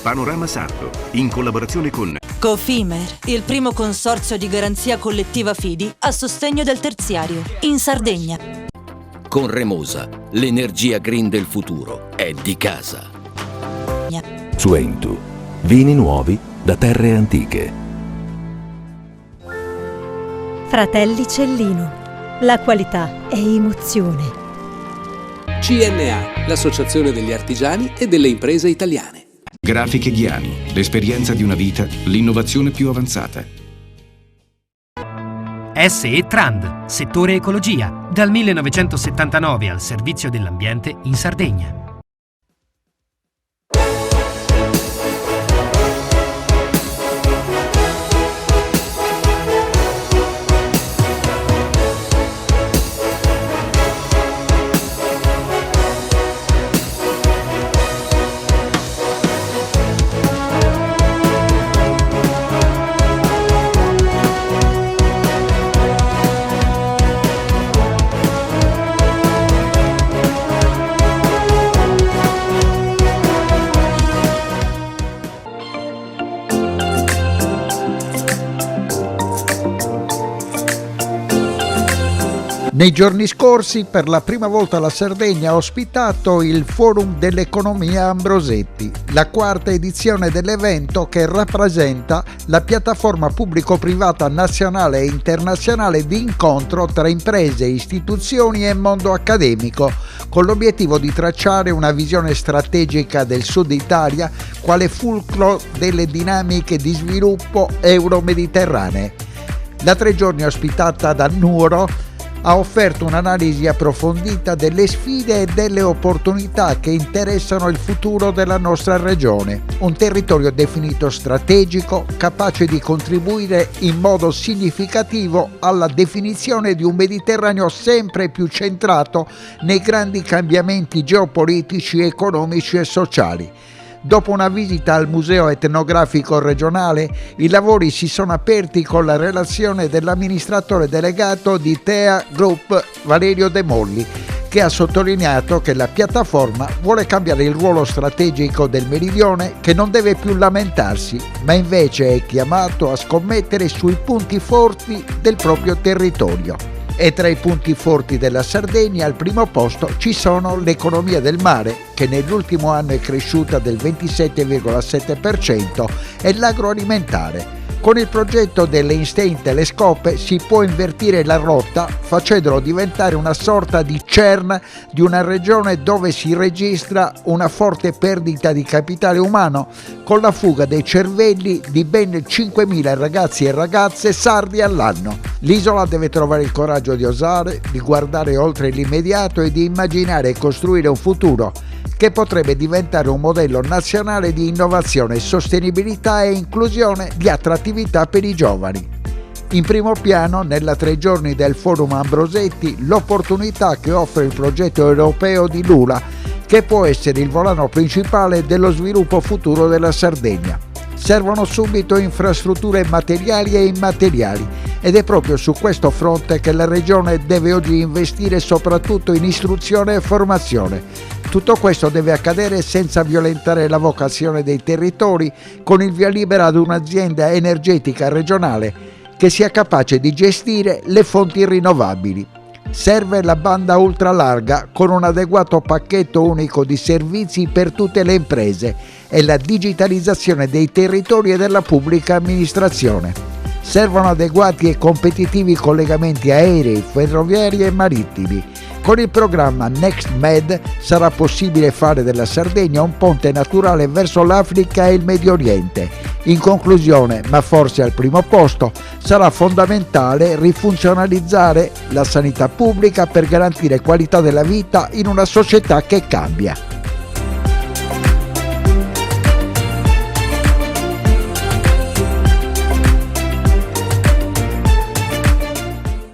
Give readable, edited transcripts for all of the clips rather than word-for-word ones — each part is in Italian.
Panorama Sardo, in collaborazione con Cofimer, il primo consorzio di garanzia collettiva Fidi a sostegno del terziario, in Sardegna. Con Remosa, l'energia green del futuro è di casa. Su Entu, vini nuovi da terre antiche. Fratelli Cellino, la qualità è emozione. CNA, l'associazione degli artigiani e delle imprese italiane. Grafiche Ghiani, l'esperienza di una vita, l'innovazione più avanzata. SE Trand, settore ecologia, dal 1979 al servizio dell'ambiente in Sardegna. Nei giorni scorsi, per la prima volta la Sardegna ha ospitato il Forum dell'Economia Ambrosetti, la quarta edizione dell'evento che rappresenta la piattaforma pubblico-privata nazionale e internazionale di incontro tra imprese, istituzioni e mondo accademico, con l'obiettivo di tracciare una visione strategica del Sud Italia quale fulcro delle dinamiche di sviluppo euro-mediterranee. Da 3 giorni ospitata da Nuoro, ha offerto un'analisi approfondita delle sfide e delle opportunità che interessano il futuro della nostra regione, un territorio definito strategico, capace di contribuire in modo significativo alla definizione di un Mediterraneo sempre più centrato nei grandi cambiamenti geopolitici, economici e sociali. Dopo una visita al Museo Etnografico Regionale, i lavori si sono aperti con la relazione dell'amministratore delegato di TEA Group, Valerio De Molli, che ha sottolineato che la piattaforma vuole cambiare il ruolo strategico del Meridione, che non deve più lamentarsi, ma invece è chiamato a scommettere sui punti forti del proprio territorio. E tra i punti forti della Sardegna al primo posto ci sono l'economia del mare, che nell'ultimo anno è cresciuta del 27,7%, e l'agroalimentare. Con il progetto delle Einstein Telescope si può invertire la rotta facendolo diventare una sorta di CERN di una regione dove si registra una forte perdita di capitale umano, con la fuga dei cervelli di ben 5.000 ragazzi e ragazze sardi all'anno. L'isola deve trovare il coraggio di osare, di guardare oltre l'immediato e di immaginare e costruire un futuro che potrebbe diventare un modello nazionale di innovazione, sostenibilità e inclusione di attrattività per i giovani. In primo piano, nella 3 giorni del Forum Ambrosetti, l'opportunità che offre il progetto europeo di Lula, che può essere il volano principale dello sviluppo futuro della Sardegna. Servono subito infrastrutture materiali e immateriali ed è proprio su questo fronte che la Regione deve oggi investire soprattutto in istruzione e formazione. Tutto questo deve accadere senza violentare la vocazione dei territori, con il via libera ad un'azienda energetica regionale che sia capace di gestire le fonti rinnovabili. Serve la banda ultralarga con un adeguato pacchetto unico di servizi per tutte le imprese e la digitalizzazione dei territori e della pubblica amministrazione. Servono adeguati e competitivi collegamenti aerei, ferroviari e marittimi. Con il programma NextMed sarà possibile fare della Sardegna un ponte naturale verso l'Africa e il Medio Oriente. In conclusione, ma forse al primo posto, sarà fondamentale rifunzionalizzare la sanità pubblica per garantire qualità della vita in una società che cambia.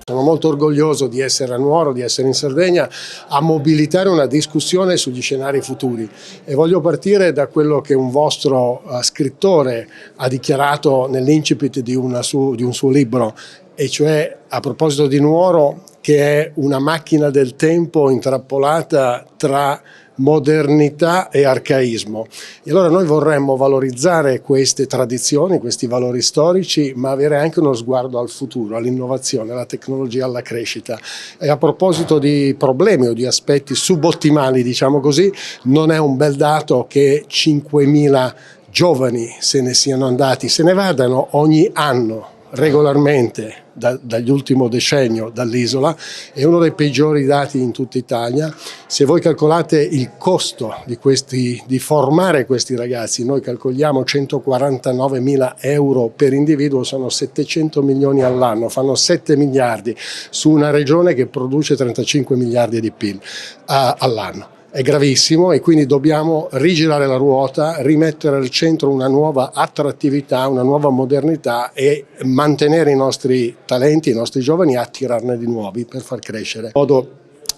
Sono molto orgoglioso di essere a Nuoro, di essere in Sardegna, a mobilitare una discussione sugli scenari futuri e voglio partire da quello che un vostro scrittore ha dichiarato nell'incipit di un suo libro, e cioè a proposito di Nuoro, che è una macchina del tempo intrappolata tra modernità e arcaismo. E allora noi vorremmo valorizzare queste tradizioni, questi valori storici, ma avere anche uno sguardo al futuro, all'innovazione, alla tecnologia, alla crescita. E a proposito di problemi o di aspetti subottimali, diciamo così, non è un bel dato che 5.000 giovani se ne vadano ogni anno regolarmente dall'ultimo decennio dall'isola. È uno dei peggiori dati in tutta Italia. Se voi calcolate il costo di formare questi ragazzi, noi calcoliamo 149.000 euro per individuo, sono 700 milioni all'anno, fanno 7 miliardi su una regione che produce 35 miliardi di PIL all'anno. È gravissimo e quindi dobbiamo rigirare la ruota, rimettere al centro una nuova attrattività, una nuova modernità e mantenere i nostri talenti, i nostri giovani e attirarne di nuovi per far crescere in modo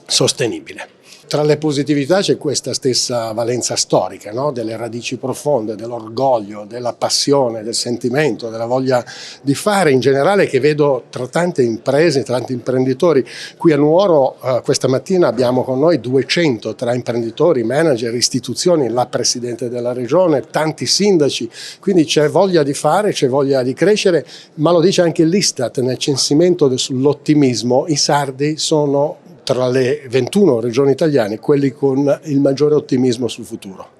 sostenibile. Tra le positività c'è questa stessa valenza storica, no? Delle radici profonde, dell'orgoglio, della passione, del sentimento, della voglia di fare in generale, che vedo tra tante imprese, tanti imprenditori. Qui a Nuoro questa mattina abbiamo con noi 200 tra imprenditori, manager, istituzioni, la Presidente della Regione, tanti sindaci, quindi c'è voglia di fare, c'è voglia di crescere, ma lo dice anche l'Istat nel censimento sull'ottimismo, i sardi sono tra le 21 regioni italiane quelli con il maggiore ottimismo sul futuro.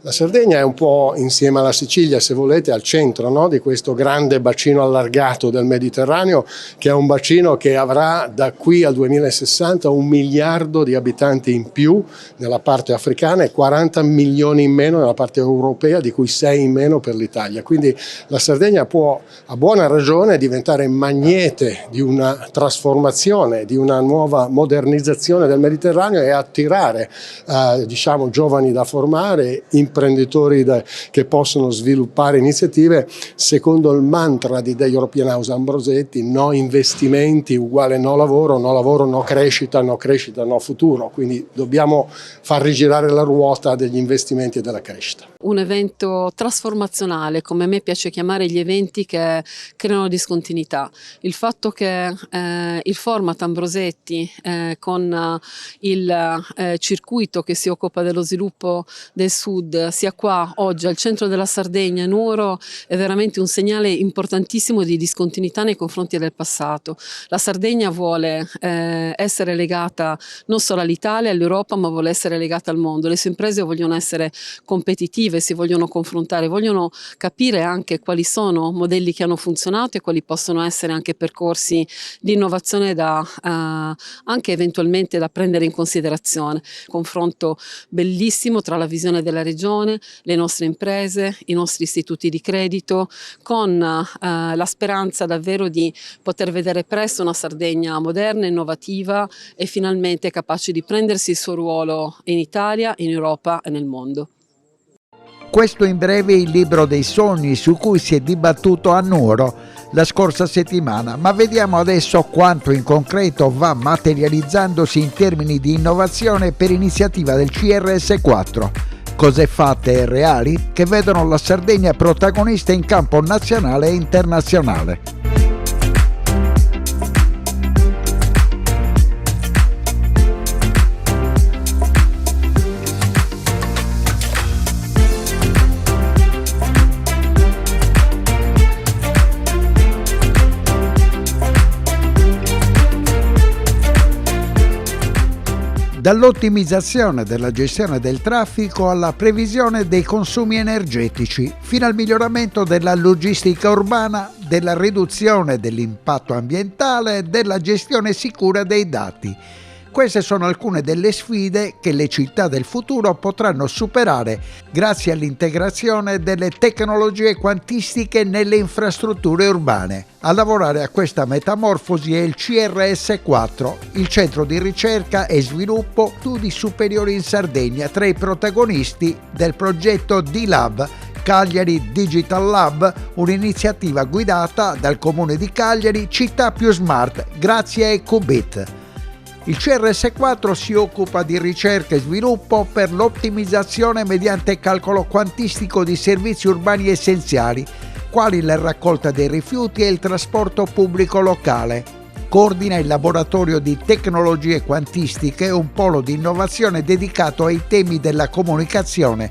La Sardegna è un po' insieme alla Sicilia, se volete, al centro, no? Di questo grande bacino allargato del Mediterraneo, che è un bacino che avrà da qui al 2060 1 miliardo di abitanti in più nella parte africana e 40 milioni in meno nella parte europea, di cui 6 in meno per l'Italia. Quindi la Sardegna può a buona ragione diventare magnete di una trasformazione, di una nuova modernizzazione del Mediterraneo e attirare giovani da formare, imprenditori che possono sviluppare iniziative secondo il mantra di The European House Ambrosetti: no investimenti uguale no lavoro, no crescita, no futuro. Quindi dobbiamo far rigirare la ruota degli investimenti e della crescita. Un evento trasformazionale, come a me piace chiamare gli eventi che creano discontinuità. Il fatto che il format Ambrosetti con il circuito che si occupa dello sviluppo del Sud sia qua oggi al centro della Sardegna, Nuoro, è veramente un segnale importantissimo di discontinuità nei confronti del passato. La Sardegna vuole essere legata non solo all'Italia, all'Europa, ma vuole essere legata al mondo. Le sue imprese vogliono essere competitive, si vogliono confrontare, vogliono capire anche quali sono modelli che hanno funzionato e quali possono essere anche percorsi di innovazione anche eventualmente da prendere in considerazione. Confronto bellissimo tra la visione della regione, le nostre imprese, i nostri istituti di credito, con la speranza davvero di poter vedere presto una Sardegna moderna, innovativa e finalmente capace di prendersi il suo ruolo in Italia, in Europa e nel mondo. Questo in breve è il libro dei sogni su cui si è dibattuto a Nuoro la scorsa settimana, ma vediamo adesso quanto in concreto va materializzandosi in termini di innovazione per iniziativa del CRS4. Cose fatte e reali che vedono la Sardegna protagonista in campo nazionale e internazionale. Dall'ottimizzazione della gestione del traffico alla previsione dei consumi energetici, fino al miglioramento della logistica urbana, della riduzione dell'impatto ambientale e della gestione sicura dei dati. Queste sono alcune delle sfide che le città del futuro potranno superare grazie all'integrazione delle tecnologie quantistiche nelle infrastrutture urbane. A lavorare a questa metamorfosi è il CRS4, il centro di ricerca e sviluppo studi superiori in Sardegna, tra i protagonisti del progetto D-Lab, Cagliari Digital Lab, un'iniziativa guidata dal Comune di Cagliari, Città più Smart, grazie a Ecobit. Il CRS4 si occupa di ricerca e sviluppo per l'ottimizzazione mediante calcolo quantistico di servizi urbani essenziali, quali la raccolta dei rifiuti e il trasporto pubblico locale. coordina il laboratorio di tecnologie quantistiche, un polo di innovazione dedicato ai temi della comunicazione,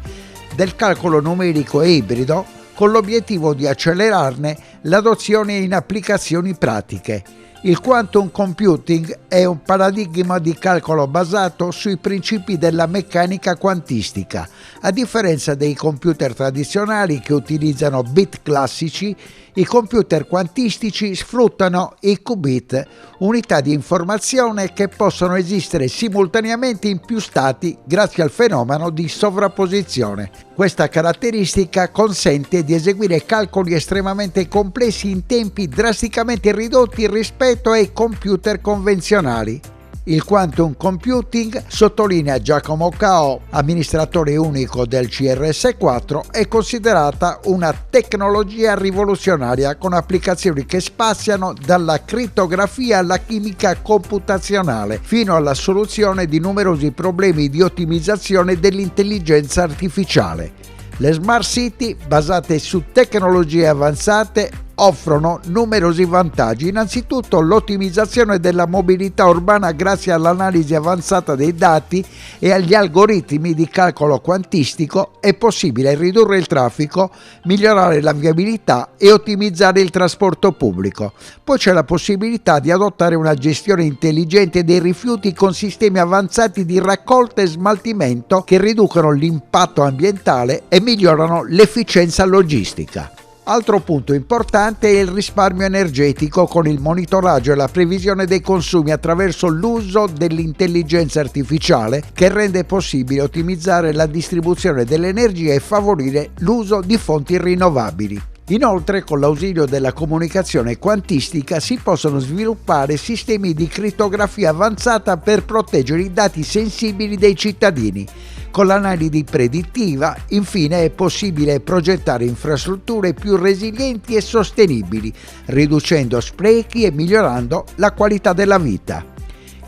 del calcolo numerico e ibrido, con l'obiettivo di accelerarne l'adozione in applicazioni pratiche. Il quantum computing è un paradigma di calcolo basato sui principi della meccanica quantistica. A differenza dei computer tradizionali che utilizzano bit classici, i computer quantistici sfruttano i qubit, unità di informazione che possono esistere simultaneamente in più stati grazie al fenomeno di sovrapposizione. Questa caratteristica consente di eseguire calcoli estremamente complessi in tempi drasticamente ridotti rispetto ai computer convenzionali. Il quantum computing, sottolinea Giacomo Cao, amministratore unico del CRS4, è considerata una tecnologia rivoluzionaria con applicazioni che spaziano dalla crittografia alla chimica computazionale fino alla soluzione di numerosi problemi di ottimizzazione dell'intelligenza artificiale. Le smart city, basate su tecnologie avanzate, offrono numerosi vantaggi. Innanzitutto l'ottimizzazione della mobilità urbana grazie all'analisi avanzata dei dati e agli algoritmi di calcolo quantistico. È possibile ridurre il traffico, migliorare la viabilità e ottimizzare il trasporto pubblico. Poi c'è la possibilità di adottare una gestione intelligente dei rifiuti con sistemi avanzati di raccolta e smaltimento che riducono l'impatto ambientale e migliorano l'efficienza logistica. Altro punto importante è il risparmio energetico con il monitoraggio e la previsione dei consumi attraverso l'uso dell'intelligenza artificiale che rende possibile ottimizzare la distribuzione dell'energia e favorire l'uso di fonti rinnovabili. Inoltre, con l'ausilio della comunicazione quantistica si possono sviluppare sistemi di crittografia avanzata per proteggere i dati sensibili dei cittadini. Con l'analisi predittiva, infine, è possibile progettare infrastrutture più resilienti e sostenibili, riducendo sprechi e migliorando la qualità della vita.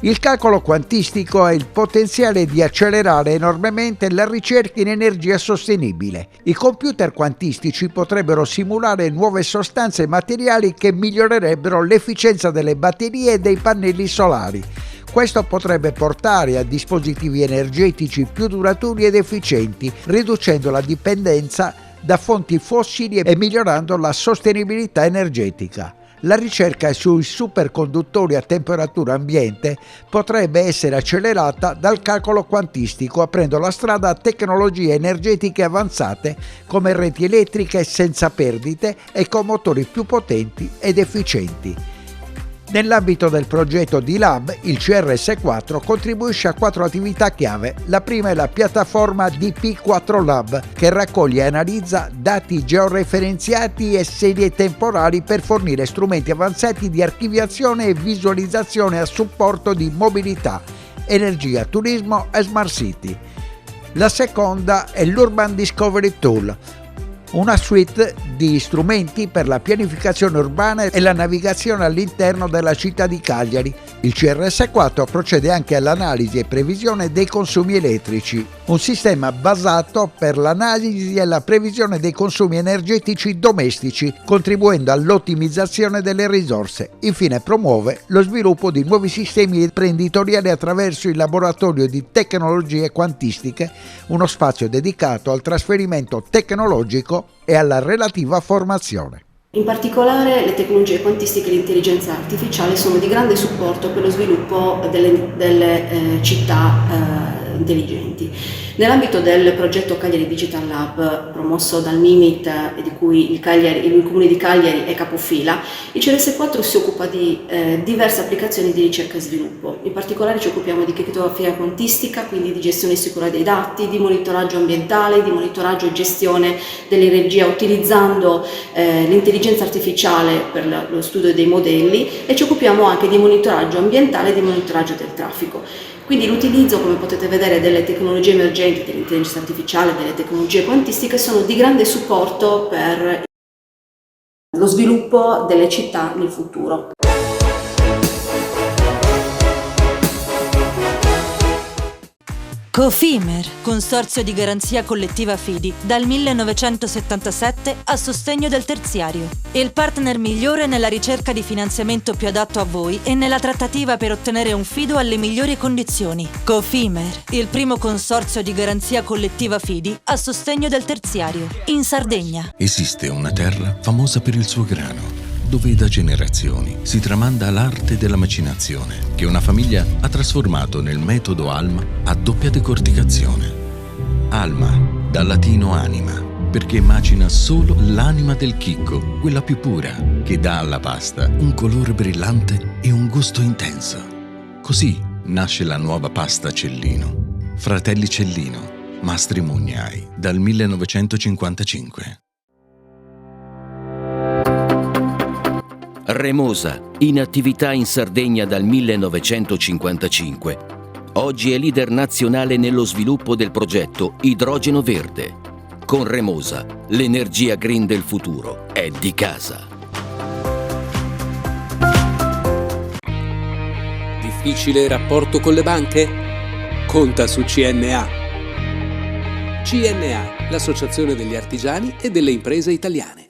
Il calcolo quantistico ha il potenziale di accelerare enormemente la ricerca in energia sostenibile. I computer quantistici potrebbero simulare nuove sostanze e materiali che migliorerebbero l'efficienza delle batterie e dei pannelli solari. Questo potrebbe portare a dispositivi energetici più duraturi ed efficienti, riducendo la dipendenza da fonti fossili e migliorando la sostenibilità energetica. La ricerca sui superconduttori a temperatura ambiente potrebbe essere accelerata dal calcolo quantistico, aprendo la strada a tecnologie energetiche avanzate come reti elettriche senza perdite e con motori più potenti ed efficienti. Nell'ambito del progetto D-Lab, il CRS4 contribuisce a 4 attività chiave. La prima è la piattaforma DP4 Lab, che raccoglie e analizza dati georeferenziati e serie temporali per fornire strumenti avanzati di archiviazione e visualizzazione a supporto di mobilità, energia, turismo e smart city. La seconda è l'Urban Discovery Tool, una suite di strumenti per la pianificazione urbana e la navigazione all'interno della città di Cagliari. Il CRS4 procede anche all'analisi e previsione dei consumi elettrici, un sistema basato per l'analisi e la previsione dei consumi energetici domestici, contribuendo all'ottimizzazione delle risorse. Infine promuove lo sviluppo di nuovi sistemi imprenditoriali attraverso il laboratorio di tecnologie quantistiche, uno spazio dedicato al trasferimento tecnologico e alla relativa formazione. In particolare le tecnologie quantistiche e l'intelligenza artificiale sono di grande supporto per lo sviluppo delle città intelligenti. Nell'ambito del progetto Cagliari Digital Lab, promosso dal MIMIT e di cui il Comune di Cagliari è capofila, il CRS4 si occupa di diverse applicazioni di ricerca e sviluppo. In particolare ci occupiamo di crittografia quantistica, quindi di gestione sicura dei dati, di monitoraggio ambientale, di monitoraggio e gestione dell'energia utilizzando l'intelligenza artificiale per lo studio dei modelli, e ci occupiamo anche di monitoraggio ambientale e di monitoraggio del traffico. Quindi l'utilizzo, come potete vedere, delle tecnologie emergenti, dell'intelligenza artificiale, delle tecnologie quantistiche sono di grande supporto per lo sviluppo delle città nel futuro. Cofimer, consorzio di garanzia collettiva Fidi, dal 1977 a sostegno del terziario. Il partner migliore nella ricerca di finanziamento più adatto a voi e nella trattativa per ottenere un fido alle migliori condizioni. Cofimer, il primo consorzio di garanzia collettiva Fidi a sostegno del terziario, in Sardegna. Esiste una terra famosa per il suo grano, dove da generazioni si tramanda l'arte della macinazione, che una famiglia ha trasformato nel metodo Alma a doppia decorticazione. Alma, dal latino anima, perché macina solo l'anima del chicco, quella più pura, che dà alla pasta un colore brillante e un gusto intenso. Così nasce la nuova pasta Cellino. Fratelli Cellino, Mastri Mugnai, dal 1955. Remosa, in attività in Sardegna dal 1955. Oggi è leader nazionale nello sviluppo del progetto Idrogeno Verde. Con Remosa, l'energia green del futuro è di casa. Difficile rapporto con le banche? Conta su CNA. CNA, l'associazione degli artigiani e delle imprese italiane.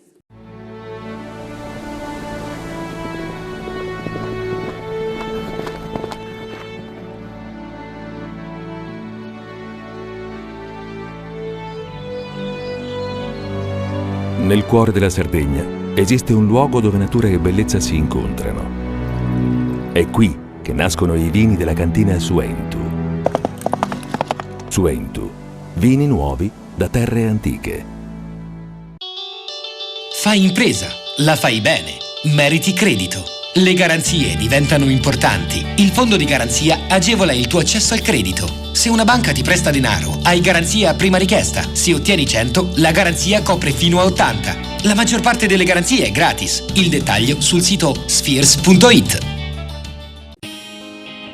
Nel cuore della Sardegna esiste un luogo dove natura e bellezza si incontrano. È qui che nascono i vini della cantina Suentu. Suentu, vini nuovi da terre antiche. Fai impresa, la fai bene, meriti credito. Le garanzie diventano importanti. Il fondo di garanzia agevola il tuo accesso al credito. Se una banca ti presta denaro, hai garanzia a prima richiesta. Se ottieni 100, la garanzia copre fino a 80. La maggior parte delle garanzie è gratis. Il dettaglio sul sito spheres.it.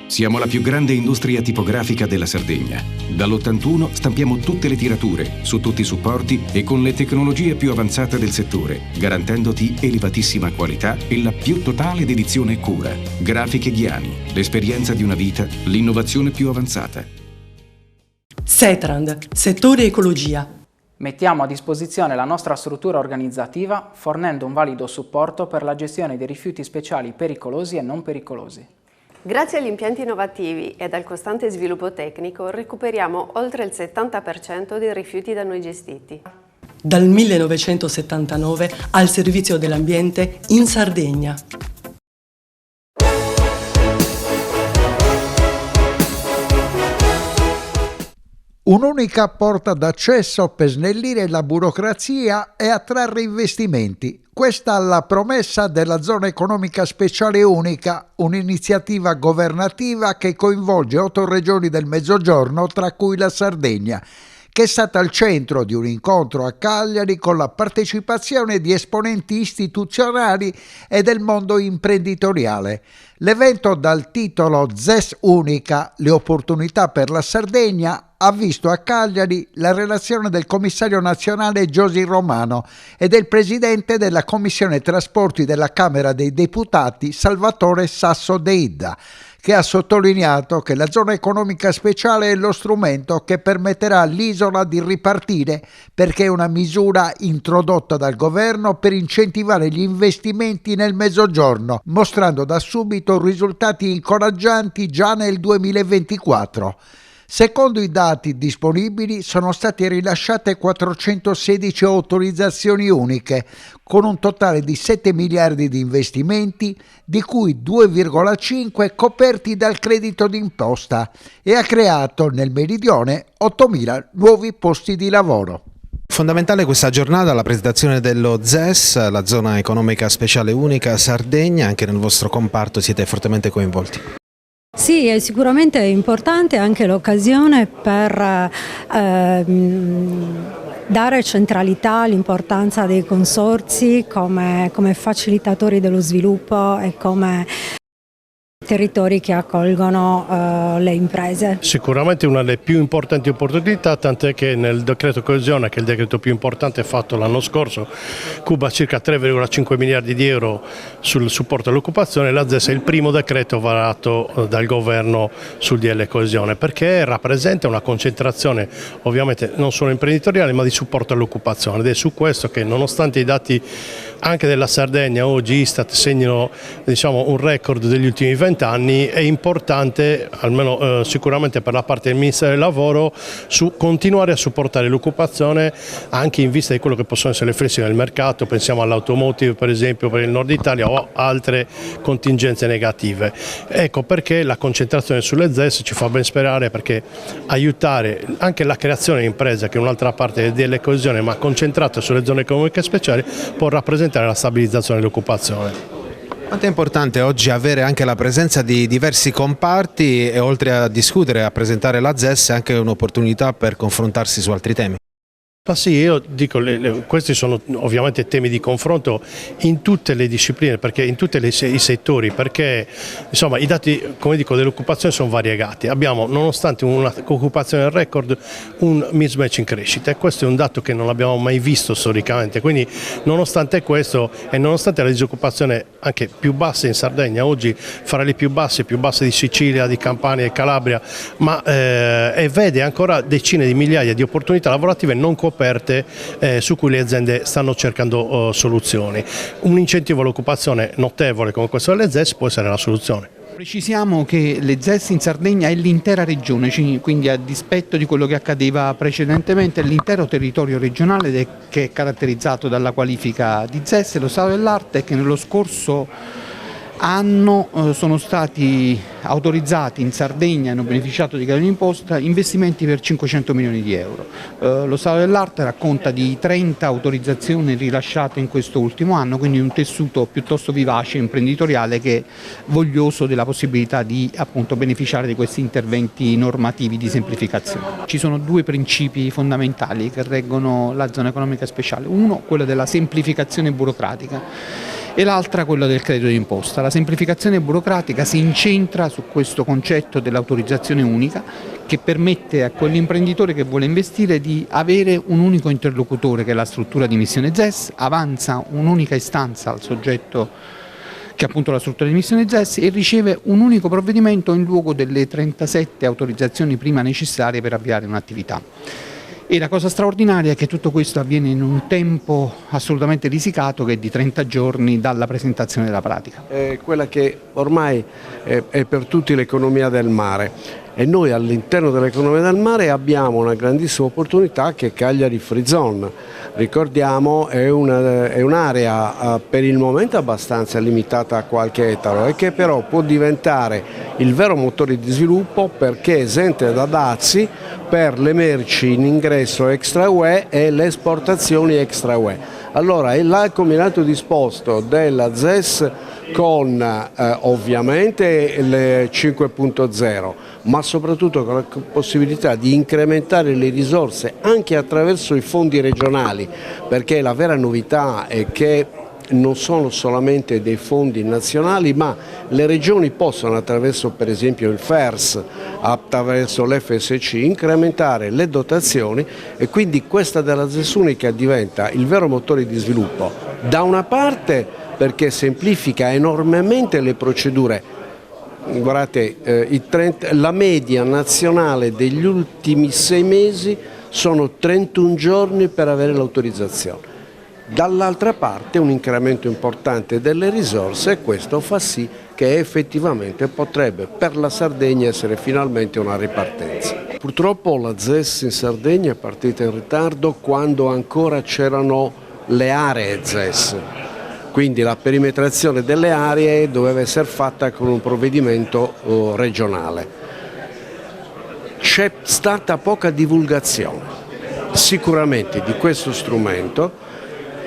Siamo la più grande industria tipografica della Sardegna. Dall'81 stampiamo tutte le tirature, su tutti i supporti e con le tecnologie più avanzate del settore, garantendoti elevatissima qualità e la più totale dedizione e cura. Grafiche Ghiani, l'esperienza di una vita, l'innovazione più avanzata. Setrand, settore ecologia. Mettiamo a disposizione la nostra struttura organizzativa fornendo un valido supporto per la gestione dei rifiuti speciali pericolosi e non pericolosi. Grazie agli impianti innovativi e al costante sviluppo tecnico recuperiamo oltre il 70% dei rifiuti da noi gestiti. Dal 1979 al servizio dell'ambiente in Sardegna. Un'unica porta d'accesso per snellire la burocrazia e attrarre investimenti. Questa è la promessa della Zona Economica Speciale Unica, un'iniziativa governativa che coinvolge 8 regioni del Mezzogiorno, tra cui la Sardegna, che è stata al centro di un incontro a Cagliari con la partecipazione di esponenti istituzionali e del mondo imprenditoriale. L'evento dal titolo ZES Unica, le opportunità per la Sardegna, ha visto a Cagliari la relazione del commissario nazionale Giosi Romano e del presidente della Commissione Trasporti della Camera dei Deputati Salvatore Sasso De Idda, che ha sottolineato che la zona economica speciale è lo strumento che permetterà all'isola di ripartire perché è una misura introdotta dal governo per incentivare gli investimenti nel Mezzogiorno, mostrando da subito risultati incoraggianti già nel 2024. Secondo i dati disponibili sono state rilasciate 416 autorizzazioni uniche, con un totale di 7 miliardi di investimenti, di cui 2,5 coperti dal credito d'imposta, e ha creato nel Meridione 8.000 nuovi posti di lavoro. Fondamentale questa giornata, la presentazione dello ZES, la Zona Economica Speciale Unica Sardegna. Anche nel vostro comparto siete fortemente coinvolti. Sì, è sicuramente importante anche l'occasione per dare centralità all'importanza dei consorzi come facilitatori dello sviluppo e come territori che accolgono le imprese. Sicuramente una delle più importanti opportunità, tant'è che nel decreto coesione, che è il decreto più importante fatto l'anno scorso, cuba circa 3,5 miliardi di euro sul supporto all'occupazione. La ZES è il primo decreto varato dal governo sul DL coesione, perché rappresenta una concentrazione ovviamente non solo imprenditoriale ma di supporto all'occupazione, ed è su questo che, nonostante i dati anche della Sardegna oggi Istat segnino un record degli ultimi 20 anni, è importante, almeno sicuramente per la parte del Ministero del Lavoro, continuare a supportare l'occupazione anche in vista di quello che possono essere le flessioni del mercato. Pensiamo all'automotive per esempio per il nord Italia o altre contingenze negative. Ecco perché la concentrazione sulle ZES ci fa ben sperare, perché aiutare anche la creazione di imprese, che è un'altra parte delle coesione ma concentrata sulle zone economiche speciali, può rappresentare la stabilizzazione dell'occupazione. Quanto è importante oggi avere anche la presenza di diversi comparti e, oltre a discutere e a presentare la ZES, anche un'opportunità per confrontarsi su altri temi? Ma sì, io dico, questi sono ovviamente temi di confronto in tutte le discipline, perché in tutti i settori, perché insomma i dati, come dico, dell'occupazione sono variegati. Abbiamo, nonostante un'occupazione record, un mismatch in crescita, e questo è un dato che non abbiamo mai visto storicamente. Quindi nonostante questo e nonostante la disoccupazione anche più bassa in Sardegna, oggi fra le più basse di Sicilia, di Campania e Calabria, ma e vede ancora decine di migliaia di opportunità lavorative non coperte, su cui le aziende stanno cercando soluzioni. Un incentivo all'occupazione notevole come questo delle ZES può essere la soluzione. Precisiamo che le ZES in Sardegna è l'intera regione, quindi a dispetto di quello che accadeva precedentemente, l'intero territorio regionale che è caratterizzato dalla qualifica di ZES. Lo stato dell'arte è che nello scorso anno sono stati autorizzati in Sardegna, hanno beneficiato di credito d'imposta, investimenti per 500 milioni di euro. Lo stato dell'arte racconta di 30 autorizzazioni rilasciate in questo ultimo anno, quindi un tessuto piuttosto vivace, imprenditoriale, che è voglioso della possibilità di beneficiare di questi interventi normativi di semplificazione. Ci sono due principi fondamentali che reggono la zona economica speciale: uno, quello della semplificazione burocratica, e l'altra quella del credito d'imposta. La semplificazione burocratica si incentra su questo concetto dell'autorizzazione unica, che permette a quell'imprenditore che vuole investire di avere un unico interlocutore, che è la struttura di missione ZES, avanza un'unica istanza al soggetto che è appunto la struttura di missione ZES e riceve un unico provvedimento in luogo delle 37 autorizzazioni prima necessarie per avviare un'attività. E la cosa straordinaria è che tutto questo avviene in un tempo assolutamente risicato, che è di 30 giorni dalla presentazione della pratica. È quella che ormai è per tutti l'economia del mare, e noi all'interno dell'economia del mare abbiamo una grandissima opportunità che è Cagliari Free Zone. Ricordiamo, è un'area per il momento abbastanza limitata a qualche ettaro, e che però può diventare il vero motore di sviluppo, perché è esente da dazi per le merci in ingresso extra UE e le esportazioni extra UE. Allora il combinato disposto della ZES con ovviamente le 5.0, ma soprattutto con la possibilità di incrementare le risorse anche attraverso i fondi regionali, perché la vera novità è che non sono solamente dei fondi nazionali, ma le regioni possono, attraverso per esempio il FERS, attraverso l'FSC, incrementare le dotazioni, e quindi questa della ZES unica diventa il vero motore di sviluppo. Da una parte perché semplifica enormemente le procedure. Guardate, la media nazionale degli ultimi 6 mesi sono 31 giorni per avere l'autorizzazione. Dall'altra parte un incremento importante delle risorse, e questo fa sì che effettivamente potrebbe per la Sardegna essere finalmente una ripartenza. Purtroppo la ZES in Sardegna è partita in ritardo quando ancora c'erano le aree ZES, quindi la perimetrazione delle aree doveva essere fatta con un provvedimento regionale. C'è stata poca divulgazione sicuramente di questo strumento.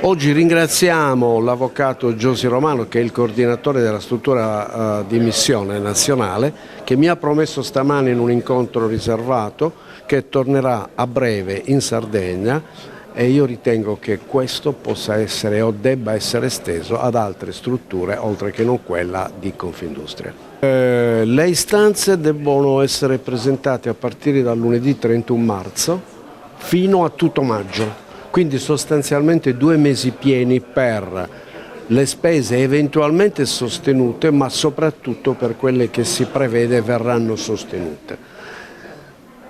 Oggi ringraziamo l'avvocato Giosi Romano, che è il coordinatore della struttura di missione nazionale, che mi ha promesso stamani in un incontro riservato che tornerà a breve in Sardegna e io ritengo che questo possa essere o debba essere esteso ad altre strutture oltre che non quella di Confindustria. Le istanze debbono essere presentate a partire dal lunedì 31 marzo fino a tutto maggio, quindi sostanzialmente 2 mesi pieni per le spese eventualmente sostenute, ma soprattutto per quelle che si prevede verranno sostenute.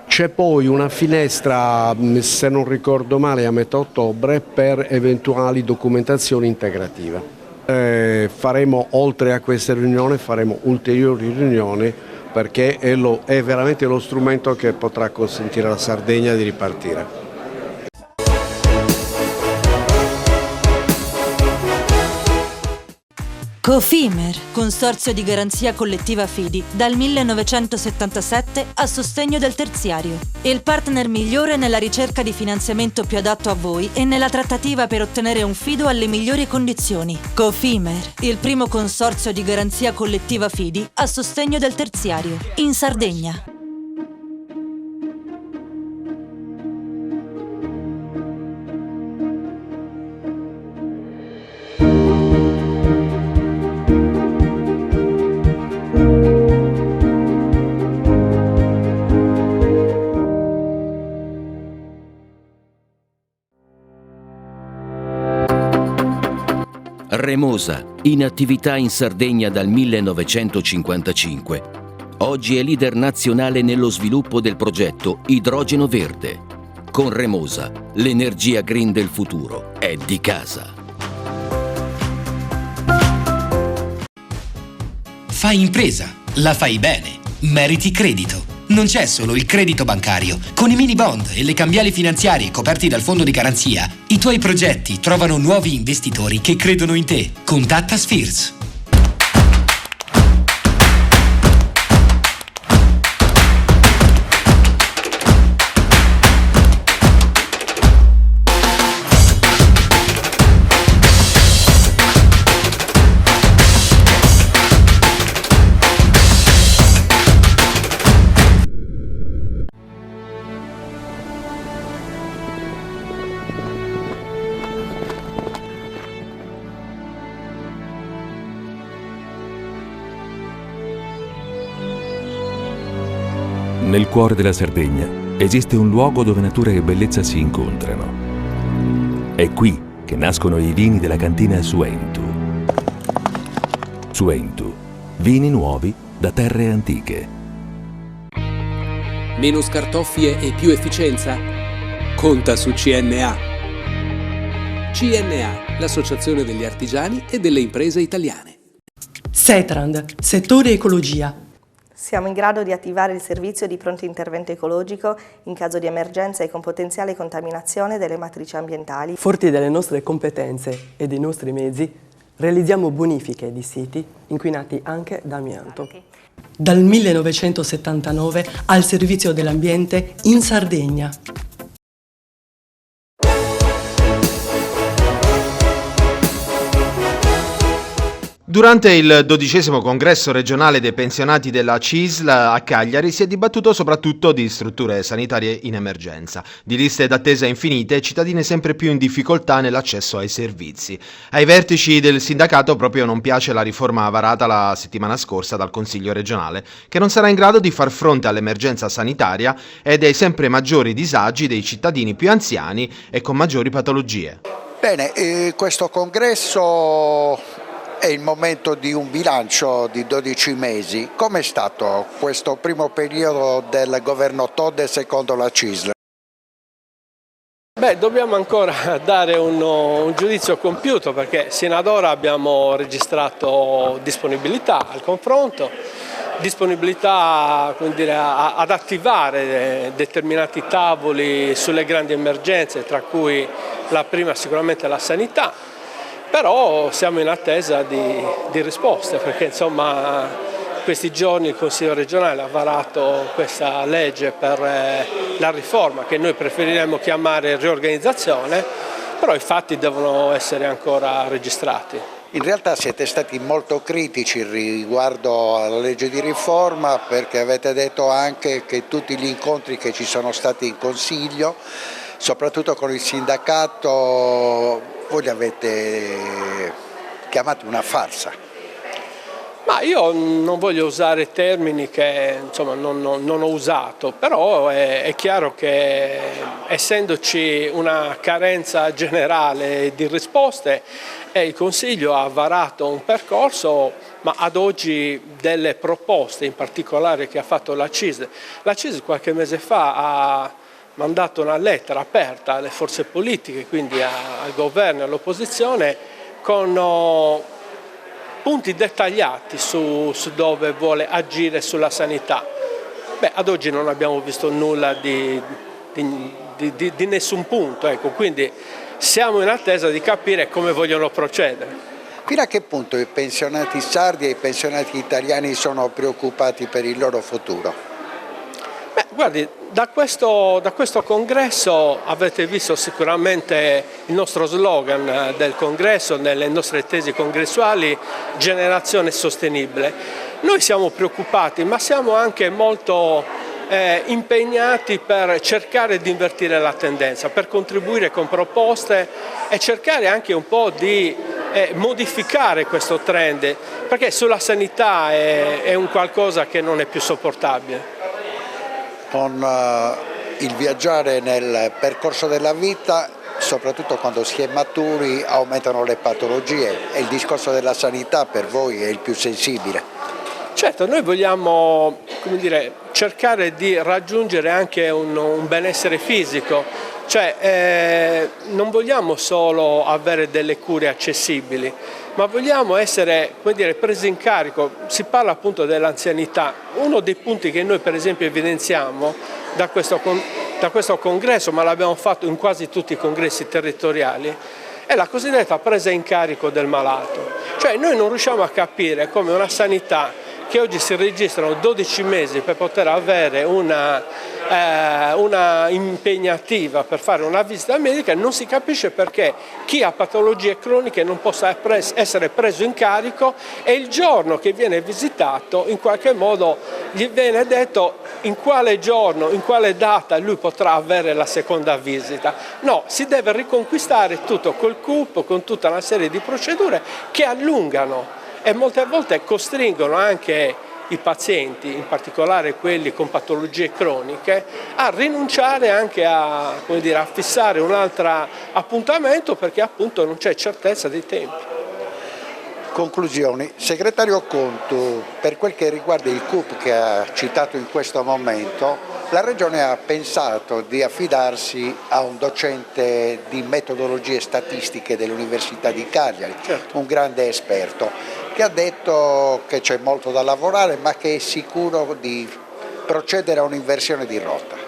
C'è poi una finestra, se non ricordo male, a metà ottobre per eventuali documentazioni integrative. Faremo, oltre a queste riunioni, faremo ulteriori riunioni perché è veramente lo strumento che potrà consentire alla Sardegna di ripartire. Cofimer, consorzio di garanzia collettiva Fidi, dal 1977 a sostegno del terziario. Il partner migliore nella ricerca di finanziamento più adatto a voi e nella trattativa per ottenere un fido alle migliori condizioni. Cofimer, il primo consorzio di garanzia collettiva Fidi a sostegno del terziario, in Sardegna. Remosa, in attività in Sardegna dal 1955. Oggi è leader nazionale nello sviluppo del progetto Idrogeno Verde. Con Remosa, l'energia green del futuro è di casa. Fai impresa, la fai bene, meriti credito. Non c'è solo il credito bancario. Con i mini bond e le cambiali finanziarie coperti dal fondo di garanzia, i tuoi progetti trovano nuovi investitori che credono in te. Contatta Spheres. Nel cuore della Sardegna esiste un luogo dove natura e bellezza si incontrano. È qui che nascono i vini della cantina Suentu. Suentu, vini nuovi da terre antiche. Meno scartoffie e più efficienza? Conta su CNA. CNA, l'associazione degli artigiani e delle imprese italiane. Setrand, settore ecologia. Siamo in grado di attivare il servizio di pronto intervento ecologico in caso di emergenza e con potenziale contaminazione delle matrici ambientali. Forti delle nostre competenze e dei nostri mezzi, realizziamo bonifiche di siti inquinati anche da amianto. Dal 1979 al servizio dell'ambiente in Sardegna. Durante il 12° congresso regionale dei pensionati della CISL a Cagliari si è dibattuto soprattutto di strutture sanitarie in emergenza, di liste d'attesa infinite e cittadini sempre più in difficoltà nell'accesso ai servizi. Ai vertici del sindacato proprio non piace la riforma varata la settimana scorsa dal Consiglio regionale, che non sarà in grado di far fronte all'emergenza sanitaria e dei sempre maggiori disagi dei cittadini più anziani e con maggiori patologie. Bene, questo congresso è il momento di un bilancio di 12 mesi. Com'è stato questo primo periodo del governo Todde secondo la CISL? Dobbiamo ancora dare un giudizio compiuto perché sino ad ora abbiamo registrato disponibilità al confronto, disponibilità ad attivare determinati tavoli sulle grandi emergenze, tra cui la prima sicuramente la sanità. Però siamo in attesa di risposte perché insomma questi giorni il Consiglio regionale ha varato questa legge per la riforma che noi preferiremmo chiamare riorganizzazione, però i fatti devono essere ancora registrati. In realtà siete stati molto critici riguardo alla legge di riforma perché avete detto anche che tutti gli incontri che ci sono stati in Consiglio soprattutto con il sindacato, voi li avete chiamati una farsa. Ma io non voglio usare termini che insomma, non ho usato, però è chiaro che essendoci una carenza generale di risposte, il Consiglio ha varato un percorso, ma ad oggi delle proposte in particolare che ha fatto la CISL. La CISL qualche mese fa ha mandato una lettera aperta alle forze politiche, quindi al governo e all'opposizione, con punti dettagliati su dove vuole agire sulla sanità. Ad oggi non abbiamo visto nulla di nessun punto, ecco, quindi siamo in attesa di capire come vogliono procedere. Fino a che punto i pensionati sardi e i pensionati italiani sono preoccupati per il loro futuro? Guardi, da questo congresso avete visto sicuramente il nostro slogan del congresso, nelle nostre tesi congressuali, generazione sostenibile. Noi siamo preoccupati, ma siamo anche molto impegnati per cercare di invertire la tendenza, per contribuire con proposte e cercare anche un po' di modificare questo trend, perché sulla sanità è un qualcosa che non è più sopportabile. Con il viaggiare nel percorso della vita, soprattutto quando si è maturi, aumentano le patologie e il discorso della sanità per voi è il più sensibile. Certo, noi vogliamo, come dire, cercare di raggiungere anche un benessere fisico, cioè non vogliamo solo avere delle cure accessibili, ma vogliamo essere, come dire, presi in carico. Si parla appunto dell'anzianità. Uno dei punti che noi per esempio evidenziamo da questo congresso, ma l'abbiamo fatto in quasi tutti i congressi territoriali, è la cosiddetta presa in carico del malato. Cioè noi non riusciamo a capire come una sanità che oggi si registrano 12 mesi per poter avere una impegnativa per fare una visita medica, non si capisce perché chi ha patologie croniche non possa essere preso in carico e il giorno che viene visitato in qualche modo gli viene detto in quale giorno, in quale data lui potrà avere la seconda visita. No, si deve riconquistare tutto col CUP, con tutta una serie di procedure che allungano e molte volte costringono anche i pazienti, in particolare quelli con patologie croniche, a rinunciare anche a, come dire, a fissare un altro appuntamento perché appunto non c'è certezza dei tempi. Conclusioni. Segretario Contu, per quel che riguarda il CUP che ha citato in questo momento, la Regione ha pensato di affidarsi a un docente di metodologie statistiche dell'Università di Cagliari, certo, un grande esperto, che ha detto che c'è molto da lavorare ma che è sicuro di procedere a un'inversione di rotta.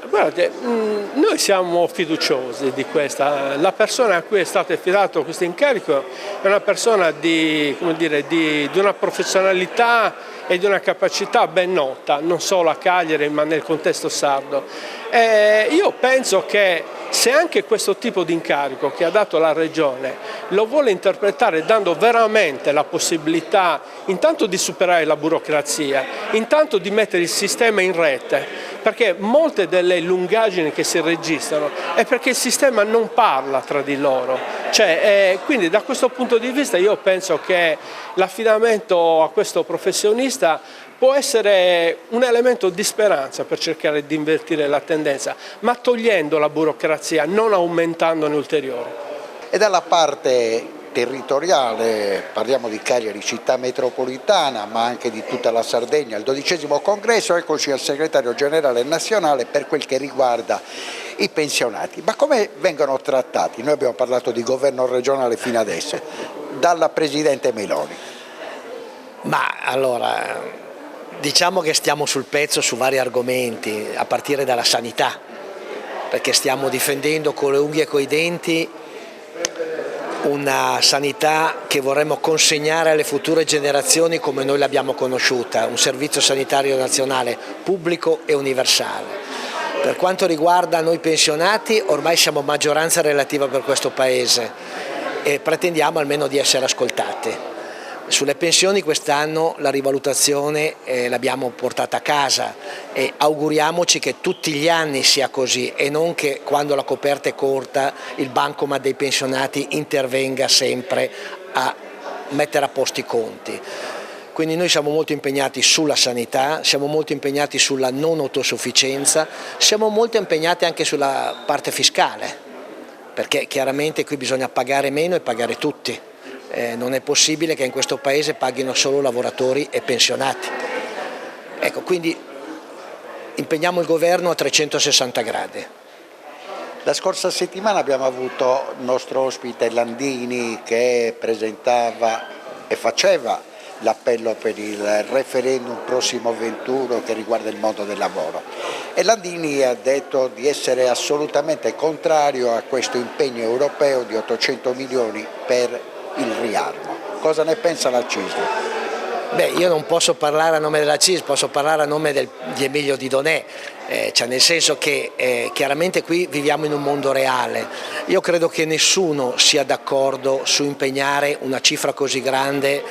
Guardate, noi siamo fiduciosi di questa. La persona a cui è stato affidato questo incarico è una persona di una professionalità e di una capacità ben nota, non solo a Cagliari ma nel contesto sardo. Io penso che se anche questo tipo di incarico che ha dato la Regione lo vuole interpretare dando veramente la possibilità intanto di superare la burocrazia, intanto di mettere il sistema in rete, perché molte delle lungaggini che si registrano è perché il sistema non parla tra di loro. Quindi da questo punto di vista io penso che l'affidamento a questo professionista può essere un elemento di speranza per cercare di invertire la tendenza, ma togliendo la burocrazia, non aumentandone ulteriore. E dalla parte territoriale, parliamo di Cagliari città metropolitana, ma anche di tutta la Sardegna, il 12° congresso, eccoci al segretario generale nazionale per quel che riguarda i pensionati. Ma come vengono trattati? Noi abbiamo parlato di governo regionale fino adesso, dalla Presidente Meloni. Ma allora, diciamo che stiamo sul pezzo su vari argomenti, a partire dalla sanità, perché stiamo difendendo con le unghie e coi denti una sanità che vorremmo consegnare alle future generazioni come noi l'abbiamo conosciuta, un servizio sanitario nazionale pubblico e universale. Per quanto riguarda noi pensionati, ormai siamo maggioranza relativa per questo Paese e pretendiamo almeno di essere ascoltati. Sulle pensioni quest'anno la rivalutazione l'abbiamo portata a casa e auguriamoci che tutti gli anni sia così e non che quando la coperta è corta il bancomat dei pensionati intervenga sempre a mettere a posto i conti. Quindi noi siamo molto impegnati sulla sanità, siamo molto impegnati sulla non autosufficienza, siamo molto impegnati anche sulla parte fiscale, perché chiaramente qui bisogna pagare meno e pagare tutti. Non è possibile che in questo paese paghino solo lavoratori e pensionati. Ecco, quindi impegniamo il governo a 360 gradi. La scorsa settimana abbiamo avuto il nostro ospite Landini che presentava e faceva l'appello per il referendum prossimo 21 che riguarda il mondo del lavoro. E Landini ha detto di essere assolutamente contrario a questo impegno europeo di 800 milioni per il riarmo. Cosa ne pensa la CISL? Beh, io non posso parlare a nome della CISL, posso parlare a nome di Emilio Didonè, cioè nel senso che chiaramente qui viviamo in un mondo reale. Io credo che nessuno sia d'accordo su impegnare una cifra così grande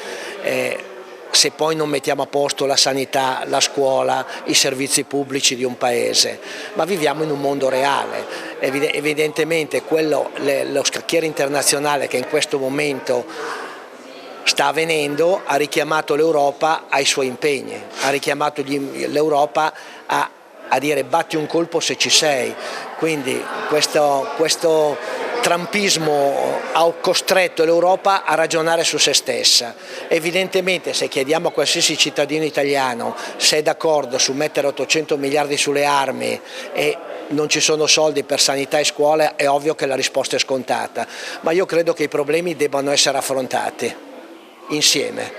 se poi non mettiamo a posto la sanità, la scuola, i servizi pubblici di un paese, ma viviamo in un mondo reale. Evidentemente lo scacchiere internazionale che in questo momento sta avvenendo ha richiamato l'Europa ai suoi impegni, ha richiamato l'Europa a dire batti un colpo se ci sei, quindi questo trampismo ha costretto l'Europa a ragionare su se stessa. Evidentemente se chiediamo a qualsiasi cittadino italiano se è d'accordo su mettere 800 miliardi sulle armi e non ci sono soldi per sanità e scuola, è ovvio che la risposta è scontata, ma io credo che i problemi debbano essere affrontati insieme,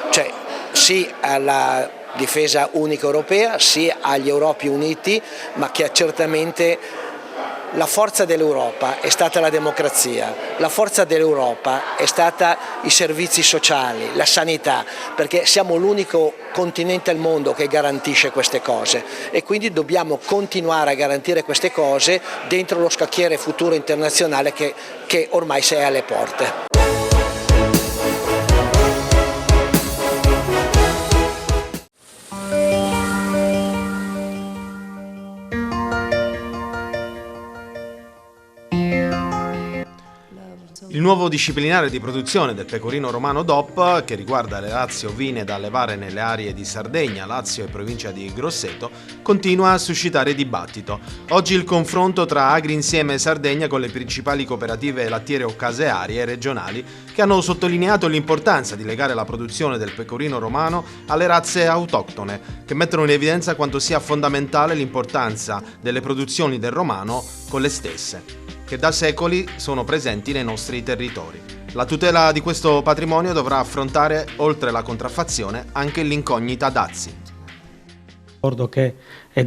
cioè sì alla difesa unica europea, sì agli Europi uniti, ma che certamente la forza dell'Europa è stata la democrazia, la forza dell'Europa è stata i servizi sociali, la sanità, perché siamo l'unico continente al mondo che garantisce queste cose e quindi dobbiamo continuare a garantire queste cose dentro lo scacchiere futuro internazionale che ormai si è alle porte. Il nuovo disciplinare di produzione del pecorino romano DOP, che riguarda le razze ovine da allevare nelle aree di Sardegna, Lazio e provincia di Grosseto, continua a suscitare dibattito. Oggi il confronto tra Agrinsieme Sardegna con le principali cooperative lattiero-casearie regionali che hanno sottolineato l'importanza di legare la produzione del pecorino romano alle razze autoctone, che mettono in evidenza quanto sia fondamentale l'importanza delle produzioni del romano con le stesse, che da secoli sono presenti nei nostri territori. La tutela di questo patrimonio dovrà affrontare, oltre la contraffazione, anche l'incognita dazi. Ricordo che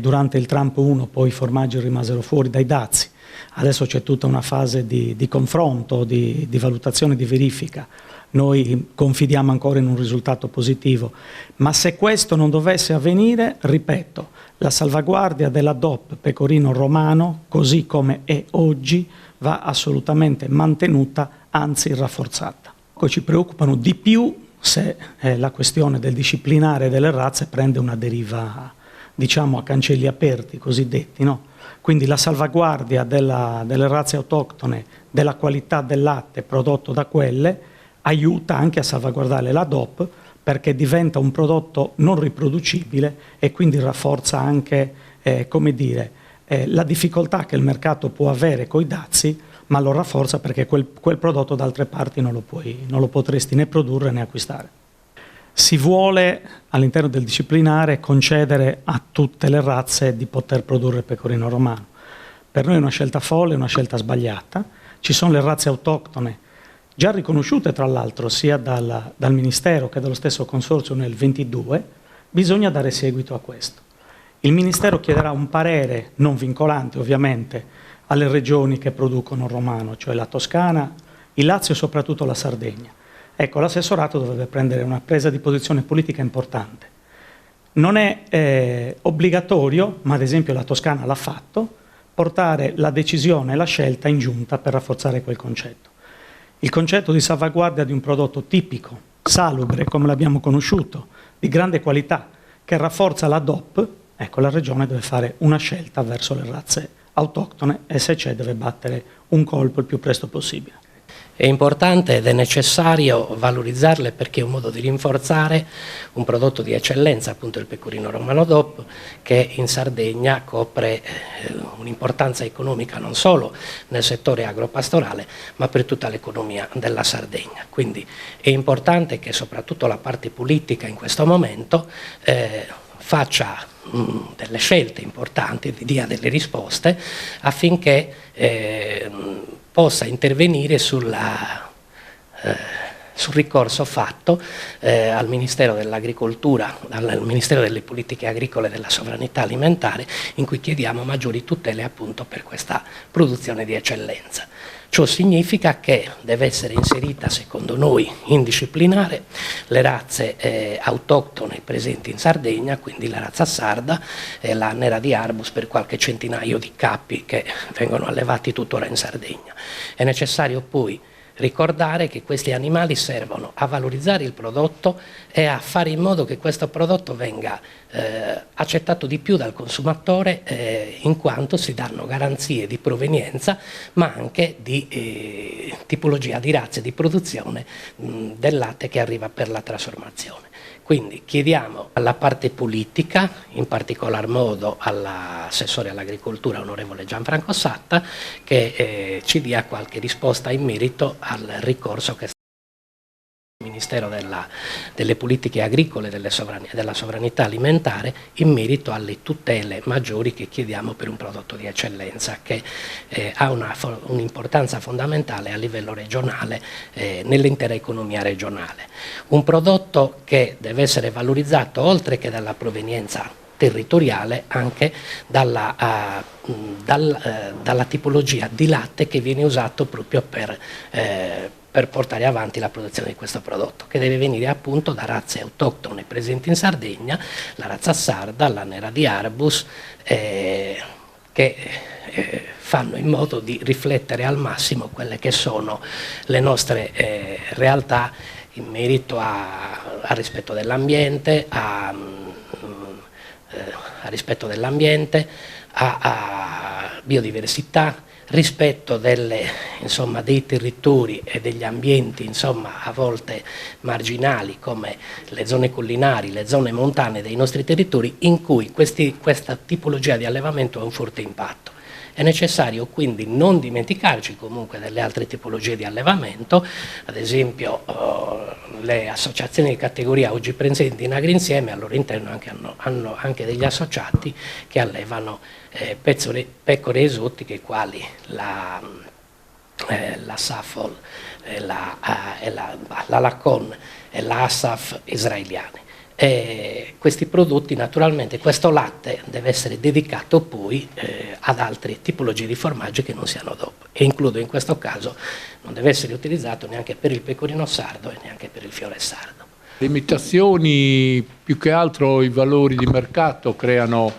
durante il Trump 1 poi i formaggi rimasero fuori dai dazi, adesso c'è tutta una fase di confronto, di valutazione, di verifica. Noi confidiamo ancora in un risultato positivo, ma se questo non dovesse avvenire, ripeto, la salvaguardia della DOP pecorino romano, così come è oggi, va assolutamente mantenuta, anzi rafforzata. Ci preoccupano di più se la questione del disciplinare delle razze prende una deriva, diciamo, a cancelli aperti, cosiddetti, no? Quindi la salvaguardia delle razze autoctone, della qualità del latte prodotto da quelle, aiuta anche a salvaguardare la DOP, perché diventa un prodotto non riproducibile e quindi rafforza anche la difficoltà che il mercato può avere coi dazi, ma lo rafforza perché quel prodotto da altre parti non lo potresti né produrre né acquistare. Si vuole all'interno del disciplinare concedere a tutte le razze di poter produrre pecorino romano. Per noi è una scelta folle, una scelta sbagliata. Ci sono le razze autoctone già riconosciute tra l'altro sia dal Ministero che dallo stesso Consorzio nel 22, bisogna dare seguito a questo. Il Ministero chiederà un parere non vincolante ovviamente alle regioni che producono il romano, cioè la Toscana, il Lazio e soprattutto la Sardegna. Ecco, l'assessorato dovrebbe prendere una presa di posizione politica importante. Non è obbligatorio, ma ad esempio la Toscana l'ha fatto, portare la decisione e la scelta in giunta per rafforzare quel concetto. Il concetto di salvaguardia di un prodotto tipico salubre come l'abbiamo conosciuto, di grande qualità, che rafforza la DOP, ecco, la Regione deve fare una scelta verso le razze autoctone e se c'è deve battere un colpo il più presto possibile. È importante ed è necessario valorizzarle perché è un modo di rinforzare un prodotto di eccellenza, appunto il pecorino romano DOP, che in Sardegna copre un'importanza economica non solo nel settore agropastorale, ma per tutta l'economia della Sardegna. Quindi è importante che soprattutto la parte politica in questo momento faccia delle scelte importanti, dia delle risposte affinché possa intervenire sul ricorso fatto al Ministero dell'Agricoltura, al Ministero delle Politiche Agricole e della Sovranità Alimentare, in cui chiediamo maggiori tutele appunto per questa produzione di eccellenza. Ciò significa che deve essere inserita, secondo noi, in disciplinare le razze autoctone presenti in Sardegna, quindi la razza sarda e la nera di Arbus per qualche centinaio di cappi che vengono allevati tuttora in Sardegna. È necessario poi ricordare che questi animali servono a valorizzare il prodotto e a fare in modo che questo prodotto venga accettato di più dal consumatore in quanto si danno garanzie di provenienza ma anche di tipologia di razze di produzione del latte che arriva per la trasformazione. Quindi chiediamo alla parte politica, in particolar modo all'assessore all'agricoltura onorevole Gianfranco Satta, che ci dia qualche risposta in merito al ricorso che il Ministero delle Politiche Agricole e della Sovranità Alimentare in merito alle tutele maggiori che chiediamo per un prodotto di eccellenza che ha un'importanza fondamentale a livello regionale nell'intera economia regionale. Un prodotto che deve essere valorizzato oltre che dalla provenienza territoriale anche dalla tipologia di latte che viene usato proprio per portare avanti la produzione di questo prodotto, che deve venire appunto da razze autoctone presenti in Sardegna, la razza sarda, la nera di Arbus, che fanno in modo di riflettere al massimo quelle che sono le nostre realtà in merito al rispetto dell'ambiente, a biodiversità, rispetto dei territori e degli ambienti a volte marginali come le zone collinari, le zone montane dei nostri territori in cui questa tipologia di allevamento ha un forte impatto. È necessario quindi non dimenticarci comunque delle altre tipologie di allevamento, ad esempio le associazioni di categoria oggi presenti in Agrinsieme al loro interno hanno anche degli associati che allevano pecore esotiche quali la Safol, la Lacon e la Asaf israeliane. Questi prodotti naturalmente, questo latte deve essere dedicato poi ad altre tipologie di formaggi che non siano DOP e includo in questo caso non deve essere utilizzato neanche per il pecorino sardo e neanche per il fiore sardo. Le imitazioni, più che altro i valori di mercato, creano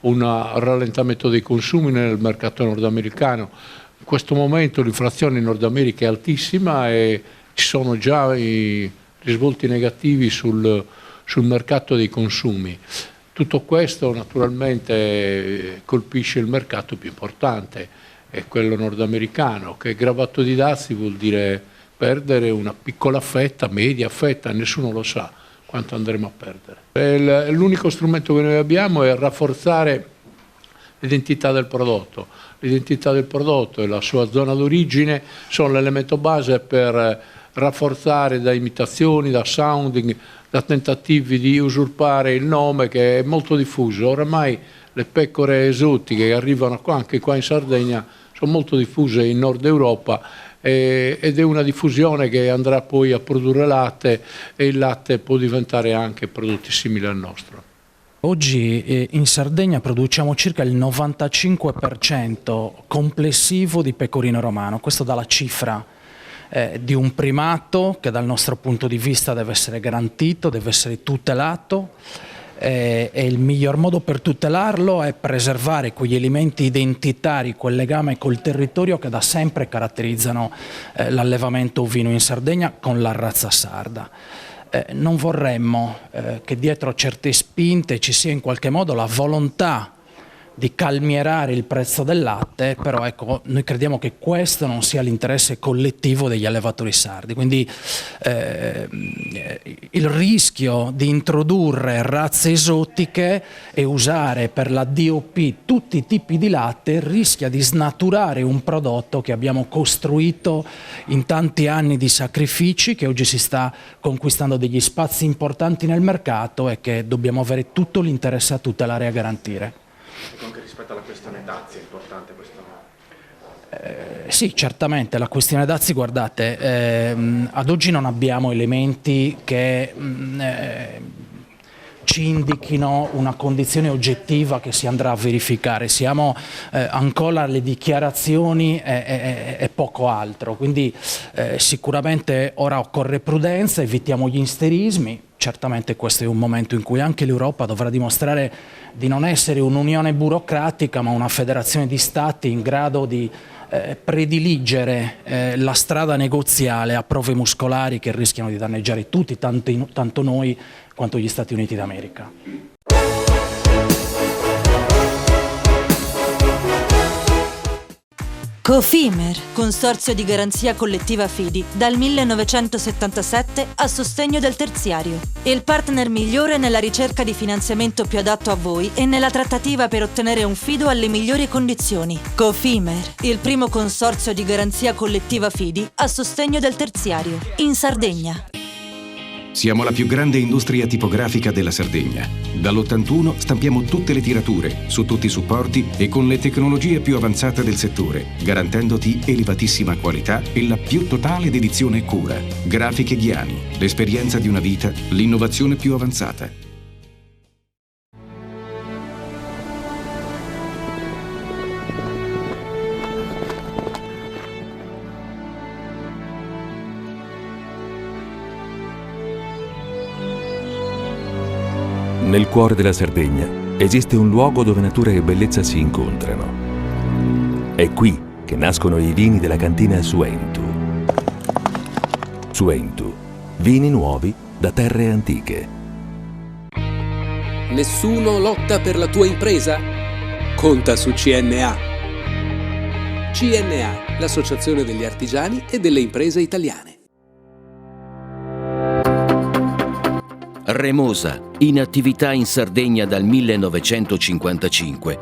un rallentamento dei consumi nel mercato nordamericano. In questo momento l'inflazione in Nord America è altissima e ci sono già i risvolti negativi sul mercato dei consumi. Tutto questo naturalmente colpisce il mercato più importante, è quello nordamericano, che gravato di dazi vuol dire perdere una piccola fetta, media fetta, nessuno lo sa quanto andremo a perdere. L'unico strumento che noi abbiamo è rafforzare l'identità del prodotto. L'identità del prodotto e la sua zona d'origine sono l'elemento base per rafforzare da imitazioni, da sounding, da tentativi di usurpare il nome che è molto diffuso. Oramai le pecore esotiche che arrivano anche qua in Sardegna sono molto diffuse in Nord Europa ed è una diffusione che andrà poi a produrre latte e il latte può diventare anche prodotti simili al nostro. Oggi in Sardegna produciamo circa il 95% complessivo di pecorino romano, questo dà la cifra di un primato che dal nostro punto di vista deve essere garantito, deve essere tutelato e il miglior modo per tutelarlo è preservare quegli elementi identitari, quel legame col territorio che da sempre caratterizzano l'allevamento ovino in Sardegna con la razza sarda. Non vorremmo che dietro certe spinte ci sia in qualche modo la volontà di calmierare il prezzo del latte, però ecco, noi crediamo che questo non sia l'interesse collettivo degli allevatori sardi, quindi il rischio di introdurre razze esotiche e usare per la DOP tutti i tipi di latte rischia di snaturare un prodotto che abbiamo costruito in tanti anni di sacrifici, che oggi si sta conquistando degli spazi importanti nel mercato e che dobbiamo avere tutto l'interesse a tutelare e a garantire. Anche rispetto alla questione dazi è importante questo? Sì, certamente la questione dazi, guardate, ad oggi non abbiamo elementi che ci indichino una condizione oggettiva che si andrà a verificare, siamo ancora alle dichiarazioni e poco altro, quindi sicuramente ora occorre prudenza, evitiamo gli isterismi. Certamente questo è un momento in cui anche l'Europa dovrà dimostrare di non essere un'unione burocratica ma una federazione di stati in grado di prediligere la strada negoziale a prove muscolari che rischiano di danneggiare tutti, tanto noi quanto gli Stati Uniti d'America. Cofimer, consorzio di garanzia collettiva Fidi, dal 1977 a sostegno del terziario. Il partner migliore nella ricerca di finanziamento più adatto a voi e nella trattativa per ottenere un fido alle migliori condizioni. Cofimer, il primo consorzio di garanzia collettiva Fidi a sostegno del terziario, in Sardegna. Siamo la più grande industria tipografica della Sardegna. Dall'81 stampiamo tutte le tirature, su tutti i supporti e con le tecnologie più avanzate del settore, garantendoti elevatissima qualità e la più totale dedizione e cura. Grafiche Ghiani, l'esperienza di una vita, l'innovazione più avanzata. Nel cuore della Sardegna esiste un luogo dove natura e bellezza si incontrano. È qui che nascono i vini della cantina Suentu. Suentu, vini nuovi da terre antiche. Nessuno lotta per la tua impresa? Conta su CNA. CNA, l'associazione degli artigiani e delle imprese italiane. Remosa, in attività in Sardegna dal 1955.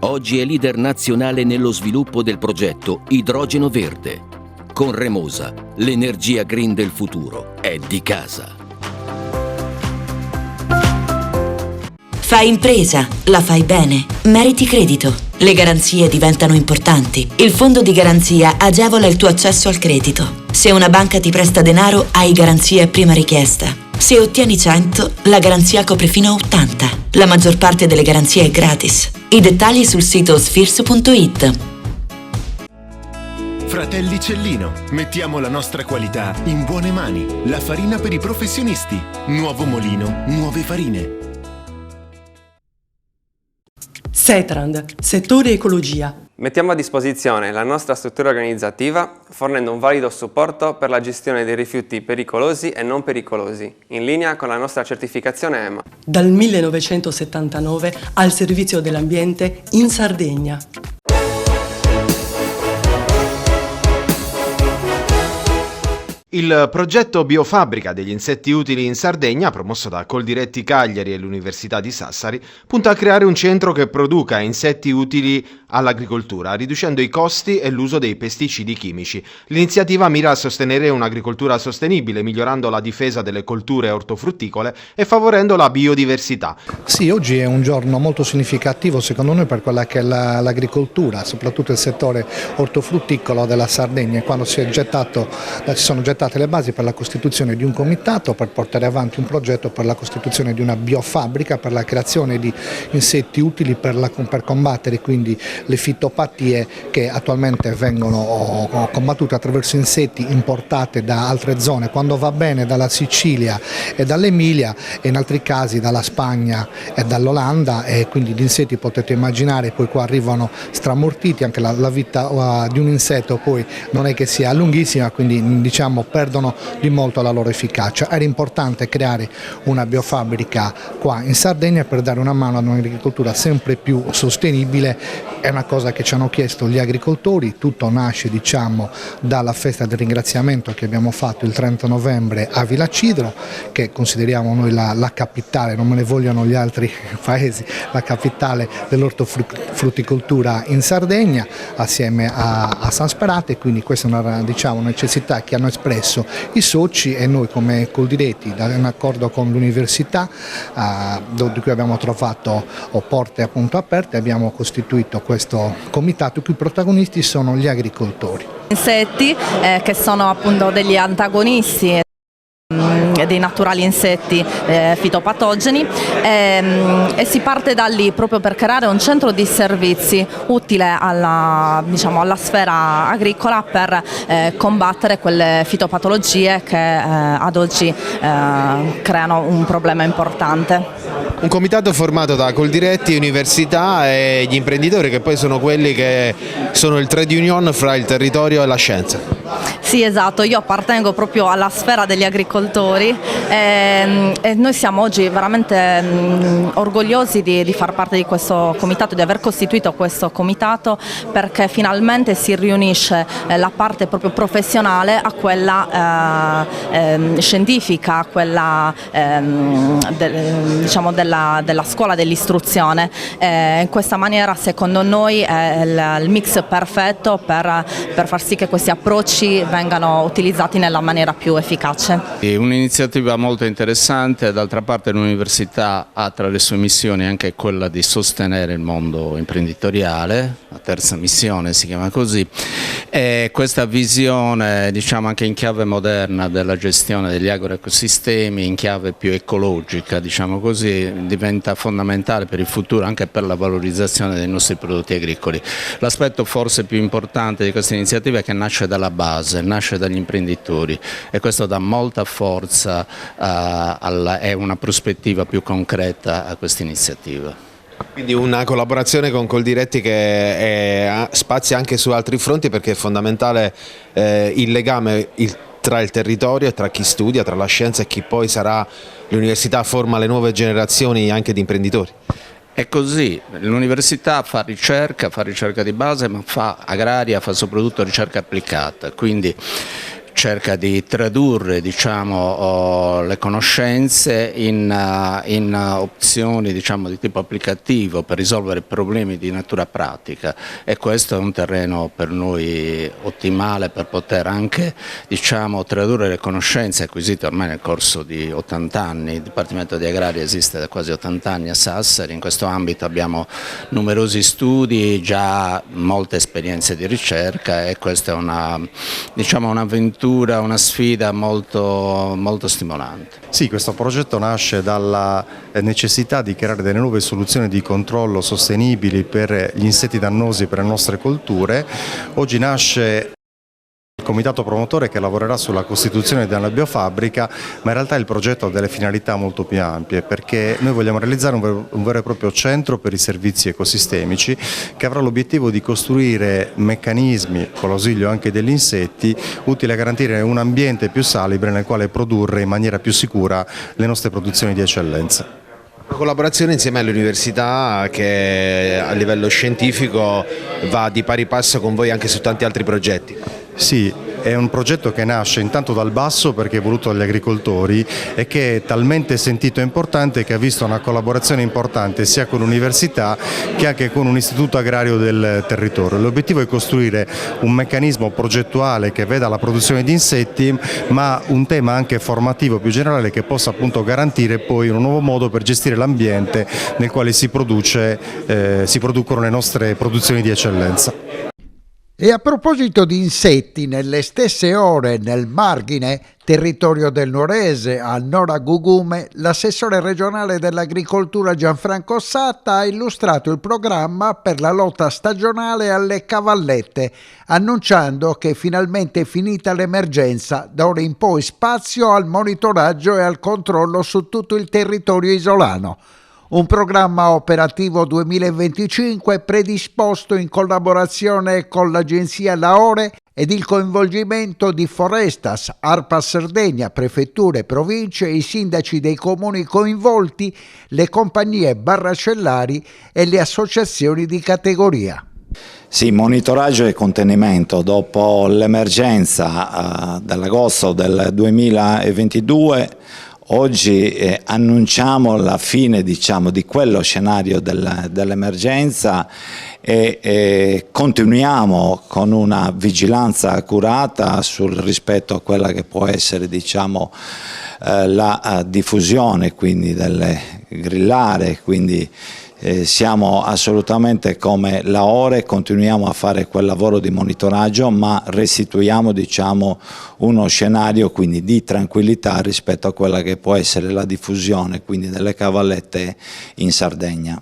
Oggi è leader nazionale nello sviluppo del progetto Idrogeno Verde. Con Remosa, l'energia green del futuro è di casa. Fai impresa, la fai bene, meriti credito. Le garanzie diventano importanti. Il fondo di garanzia agevola il tuo accesso al credito. Se una banca ti presta denaro, hai garanzia a prima richiesta. Se ottieni 100, la garanzia copre fino a 80. La maggior parte delle garanzie è gratis. I dettagli sul sito sfirso.it. Fratelli Cellino, mettiamo la nostra qualità in buone mani. La farina per i professionisti. Nuovo molino, nuove farine. Setrand, settore ecologia. Mettiamo a disposizione la nostra struttura organizzativa fornendo un valido supporto per la gestione dei rifiuti pericolosi e non pericolosi, in linea con la nostra certificazione EMA. Dal 1979 al servizio dell'ambiente in Sardegna. Il progetto Biofabbrica degli insetti utili in Sardegna, promosso da Coldiretti Cagliari e l'Università di Sassari, punta a creare un centro che produca insetti utili all'agricoltura, riducendo i costi e l'uso dei pesticidi chimici. L'iniziativa mira a sostenere un'agricoltura sostenibile, migliorando la difesa delle colture ortofrutticole e favorendo la biodiversità. Sì, oggi è un giorno molto significativo secondo noi per quella che è l'agricoltura, soprattutto il settore ortofrutticolo della Sardegna, quando si sono gettate le basi per la costituzione di un comitato per portare avanti un progetto per la costituzione di una biofabbrica per la creazione di insetti utili per combattere quindi le fitopatie che attualmente vengono combattute attraverso insetti importati da altre zone, quando va bene dalla Sicilia e dall'Emilia, e in altri casi dalla Spagna e dall'Olanda, e quindi gli insetti potete immaginare poi qua arrivano stramortiti, anche la vita di un insetto poi non è che sia lunghissima, quindi diciamo perdono di molto la loro efficacia. Era importante creare una biofabbrica qua in Sardegna per dare una mano ad un'agricoltura sempre più sostenibile. È una cosa che ci hanno chiesto gli agricoltori, tutto nasce diciamo dalla festa del ringraziamento che abbiamo fatto il 30 novembre a Villacidro, che consideriamo noi la capitale, non me ne vogliono gli altri paesi, la capitale dell'ortofrutticoltura in Sardegna, assieme a San Sperate, quindi questa è una necessità che hanno espresso i soci e noi come Coldiretti, in accordo con l'università, di cui abbiamo trovato porte appunto aperte, abbiamo costituito questo comitato i cui protagonisti sono gli agricoltori. Insetti che sono appunto degli antagonisti dei naturali insetti fitopatogeni e si parte da lì proprio per creare un centro di servizi utile alla sfera agricola per combattere quelle fitopatologie che ad oggi creano un problema importante. Un comitato formato da Coldiretti, università e gli imprenditori, che poi sono quelli che sono il trade union fra il territorio e la scienza. Sì, esatto, io appartengo proprio alla sfera degli agricoltori e noi siamo oggi veramente orgogliosi di far parte di questo comitato, di aver costituito questo comitato, perché finalmente si riunisce la parte proprio professionale a quella scientifica, a quella della scuola dell'istruzione. In questa maniera secondo noi è il mix perfetto per far sì che questi approcci vengano utilizzati nella maniera più efficace. È un'iniziativa molto interessante, d'altra parte l'università ha tra le sue missioni anche quella di sostenere il mondo imprenditoriale, la terza missione si chiama così, e questa visione diciamo anche in chiave moderna della gestione degli agroecosistemi, in chiave più ecologica diciamo così, diventa fondamentale per il futuro, anche per la valorizzazione dei nostri prodotti agricoli. L'aspetto forse più importante di questa iniziativa è che nasce dalla base, nasce dagli imprenditori, e questo dà molta forza e una prospettiva più concreta a questa iniziativa. Quindi una collaborazione con Coldiretti che spazia anche su altri fronti, perché è fondamentale il legame tra il territorio e tra chi studia, tra la scienza e chi poi sarà l'università, forma le nuove generazioni anche di imprenditori. È così, l'università fa ricerca di base, ma fa agraria, fa soprattutto ricerca applicata, quindi cerca di tradurre diciamo, le conoscenze in opzioni diciamo, di tipo applicativo per risolvere problemi di natura pratica, e questo è un terreno per noi ottimale per poter anche diciamo, tradurre le conoscenze acquisite ormai nel corso di 80 anni. Il Dipartimento di Agraria esiste da quasi 80 anni a Sassari, in questo ambito abbiamo numerosi studi, già molte esperienze di ricerca, e questa è un'avventura, una sfida molto, molto stimolante. Sì, questo progetto nasce dalla necessità di creare delle nuove soluzioni di controllo sostenibili per gli insetti dannosi per le nostre colture. Oggi nasce il comitato promotore che lavorerà sulla costituzione della biofabbrica, ma in realtà il progetto ha delle finalità molto più ampie, perché noi vogliamo realizzare un vero e proprio centro per i servizi ecosistemici che avrà l'obiettivo di costruire meccanismi, con l'ausilio anche degli insetti, utili a garantire un ambiente più salubre nel quale produrre in maniera più sicura le nostre produzioni di eccellenza. Una collaborazione insieme all'università che a livello scientifico va di pari passo con voi anche su tanti altri progetti. Sì, è un progetto che nasce intanto dal basso perché è voluto dagli agricoltori e che è talmente sentito e importante che ha visto una collaborazione importante sia con l'università che anche con un istituto agrario del territorio. L'obiettivo è costruire un meccanismo progettuale che veda la produzione di insetti, ma un tema anche formativo più generale che possa appunto garantire poi un nuovo modo per gestire l'ambiente nel quale si producono le nostre produzioni di eccellenza. E a proposito di insetti, nelle stesse ore nel Marghine, territorio del Nuorese, a Nora Gugume, l'assessore regionale dell'agricoltura Gianfranco Satta ha illustrato il programma per la lotta stagionale alle cavallette, annunciando che finalmente è finita l'emergenza, da ora in poi spazio al monitoraggio e al controllo su tutto il territorio isolano. Un programma operativo 2025 predisposto in collaborazione con l'agenzia Laore ed il coinvolgimento di Forestas, ARPA Sardegna, prefetture, province, i sindaci dei comuni coinvolti, le compagnie barracellari e le associazioni di categoria. Sì, monitoraggio e contenimento. Dopo l'emergenza dell'agosto del 2022, oggi annunciamo la fine, diciamo, di quello scenario dell'emergenza e continuiamo con una vigilanza accurata sul rispetto a quella che può essere, diciamo, la diffusione quindi delle grillare, quindi siamo assolutamente come Laore, continuiamo a fare quel lavoro di monitoraggio, ma restituiamo, diciamo, uno scenario quindi di tranquillità rispetto a quella che può essere la diffusione quindi delle cavallette in Sardegna.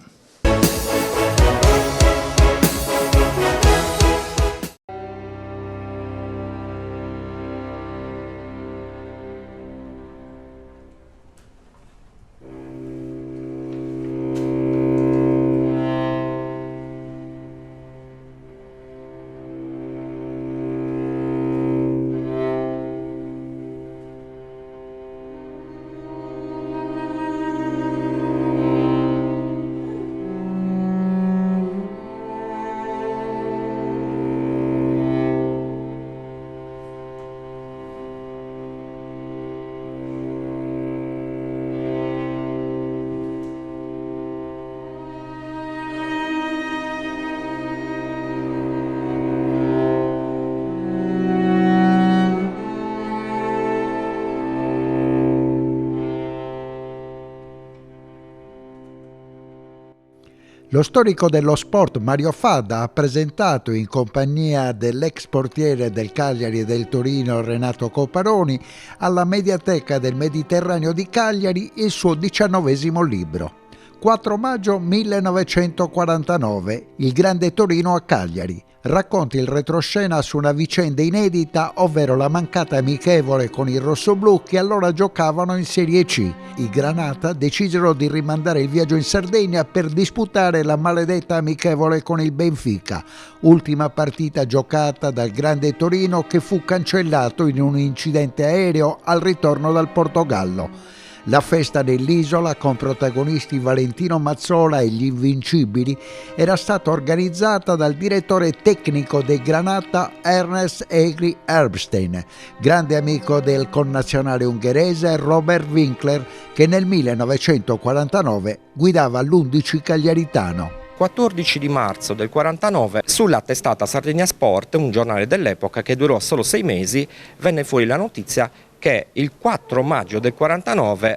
Lo storico dello sport Mario Fadda ha presentato, in compagnia dell'ex portiere del Cagliari e del Torino Renato Coparoni, alla Mediateca del Mediterraneo di Cagliari il suo 19° libro. 4 maggio 1949, il Grande Torino a Cagliari. Racconta il retroscena su una vicenda inedita, ovvero la mancata amichevole con i rossoblù che allora giocavano in Serie C. I Granata decisero di rimandare il viaggio in Sardegna per disputare la maledetta amichevole con il Benfica, ultima partita giocata dal Grande Torino che fu cancellato in un incidente aereo al ritorno dal Portogallo. La festa dell'isola, con protagonisti Valentino Mazzola e gli Invincibili, era stata organizzata dal direttore tecnico dei Granata Ernest Egri Erbstein, grande amico del connazionale ungherese Robert Winkler, che nel 1949 guidava l'11 cagliaritano. 14 di marzo del 49, sulla testata Sardegna Sport, un giornale dell'epoca che durò solo 6 mesi, venne fuori la notizia che il 4 maggio del 49,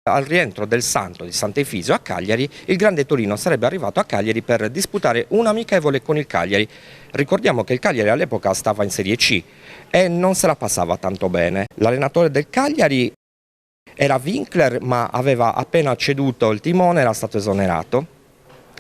al rientro del Santo di Sant'Efisio a Cagliari, il Grande Torino sarebbe arrivato a Cagliari per disputare un amichevole con il Cagliari. Ricordiamo che il Cagliari all'epoca stava in Serie C e non se la passava tanto bene. L'allenatore del Cagliari era Winkler, ma aveva appena ceduto il timone, era stato esonerato.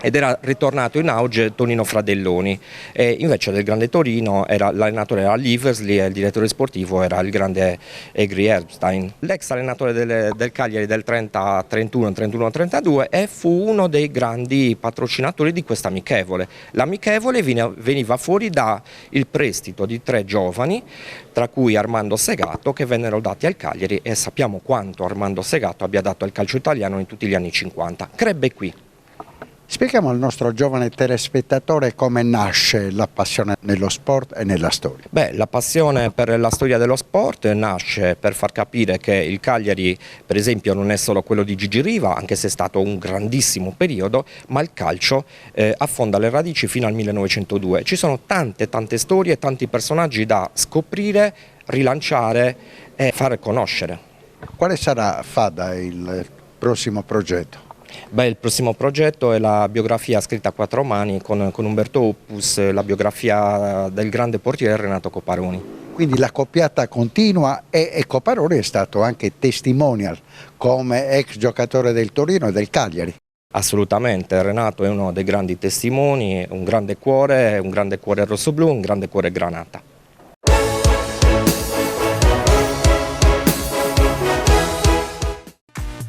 Ed era ritornato in auge Tonino Fradelloni, e invece del Grande Torino l'allenatore era Liversley e il direttore sportivo era il grande Egri Erbstein. L'ex allenatore del Cagliari del 30-31-31-32 e fu uno dei grandi patrocinatori di questa amichevole. L'amichevole veniva fuori dal prestito di 3 giovani, tra cui Armando Segato, che vennero dati al Cagliari, e sappiamo quanto Armando Segato abbia dato al calcio italiano in tutti gli anni 50. Crebbe qui. Spieghiamo al nostro giovane telespettatore come nasce la passione nello sport e nella storia. La passione per la storia dello sport nasce per far capire che il Cagliari, per esempio, non è solo quello di Gigi Riva, anche se è stato un grandissimo periodo, ma il calcio affonda le radici fino al 1902. Ci sono tante storie, tanti personaggi da scoprire, rilanciare e far conoscere. Quale sarà, Fadda, il prossimo progetto? Il prossimo progetto è la biografia scritta a 4 mani con Umberto Oppus, la biografia del grande portiere Renato Copparoni. Quindi la coppiata continua e Copparoni è stato anche testimonial come ex giocatore del Torino e del Cagliari. Assolutamente, Renato è uno dei grandi testimoni, un grande cuore rossoblu, un grande cuore granata.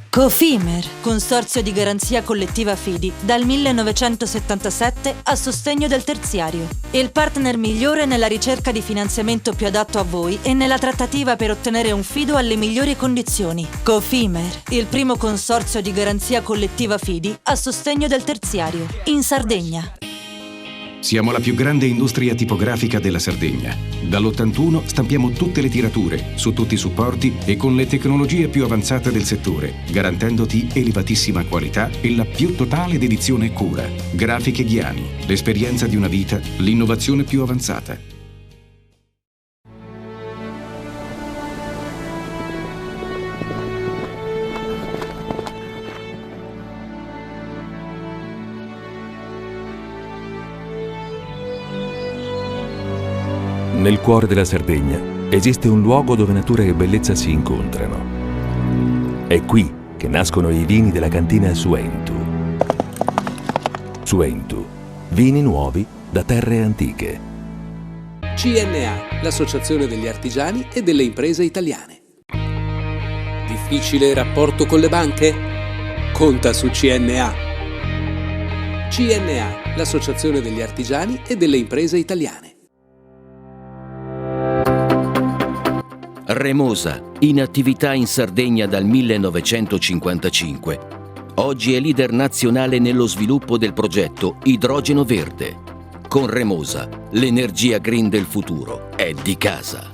Cofimer, consorzio di garanzia collettiva Fidi, dal 1977 a sostegno del terziario. Il partner migliore nella ricerca di finanziamento più adatto a voi e nella trattativa per ottenere un fido alle migliori condizioni. Cofimer, il primo consorzio di garanzia collettiva Fidi a sostegno del terziario, in Sardegna. Siamo la più grande industria tipografica della Sardegna. Dall'81 stampiamo tutte le tirature, su tutti i supporti e con le tecnologie più avanzate del settore, garantendoti elevatissima qualità e la più totale dedizione e cura. Grafiche Ghiani, l'esperienza di una vita, l'innovazione più avanzata. Nel cuore della Sardegna esiste un luogo dove natura e bellezza si incontrano. È qui che nascono i vini della cantina Suentu. Suentu, vini nuovi da terre antiche. CNA, l'associazione degli artigiani e delle imprese italiane. Difficile rapporto con le banche? Conta su CNA. CNA, l'associazione degli artigiani e delle imprese italiane. Remosa, in attività in Sardegna dal 1955. Oggi è leader nazionale nello sviluppo del progetto Idrogeno Verde. Con Remosa, l'energia green del futuro è di casa.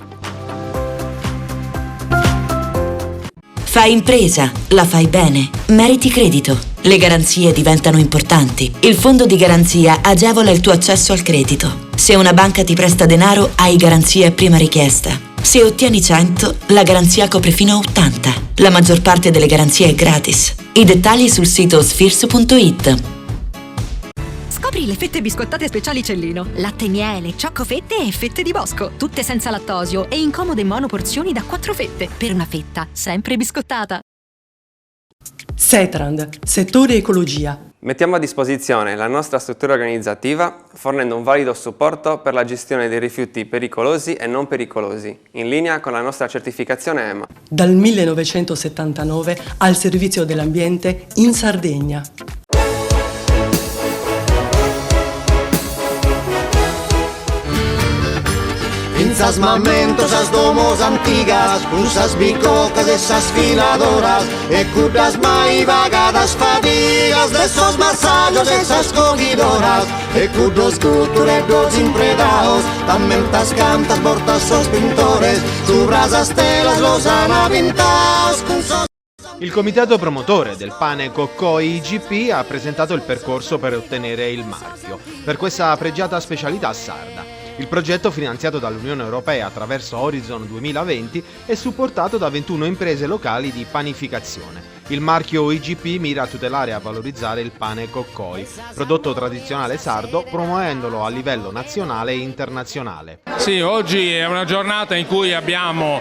Fai impresa, la fai bene, meriti credito. Le garanzie diventano importanti. Il fondo di garanzia agevola il tuo accesso al credito. Se una banca ti presta denaro, hai garanzia a prima richiesta. Se ottieni 100, la garanzia copre fino a 80. La maggior parte delle garanzie è gratis. I dettagli sul sito sfirso.it. Scopri le fette biscottate speciali Cellino. Latte miele, ciocco-fette e fette di bosco. Tutte senza lattosio e in comode monoporzioni da 4 fette. Per una fetta sempre biscottata. Setrand, settore ecologia. Mettiamo a disposizione la nostra struttura organizzativa fornendo un valido supporto per la gestione dei rifiuti pericolosi e non pericolosi, in linea con la nostra certificazione EMA. Dal 1979 al servizio dell'ambiente in Sardegna. Pinzas momentos, as domos antigas, usas bicocas, esas filadoras, e curdas mai vagadas fadigas, de esos masajos, esas cogidoras, e curdos culture, dos impredados, también tas cantas, portas sos pintores, su brasas telas los han aventados, con sos... Il comitato promotore del pane Coccoi IGP ha presentato il percorso per ottenere il marchio per questa pregiata specialità sarda. Il progetto, finanziato dall'Unione Europea attraverso Horizon 2020, è supportato da 21 imprese locali di panificazione. Il marchio IGP mira a tutelare e a valorizzare il pane Coccoi, prodotto tradizionale sardo, promuovendolo a livello nazionale e internazionale. Sì, oggi è una giornata in cui abbiamo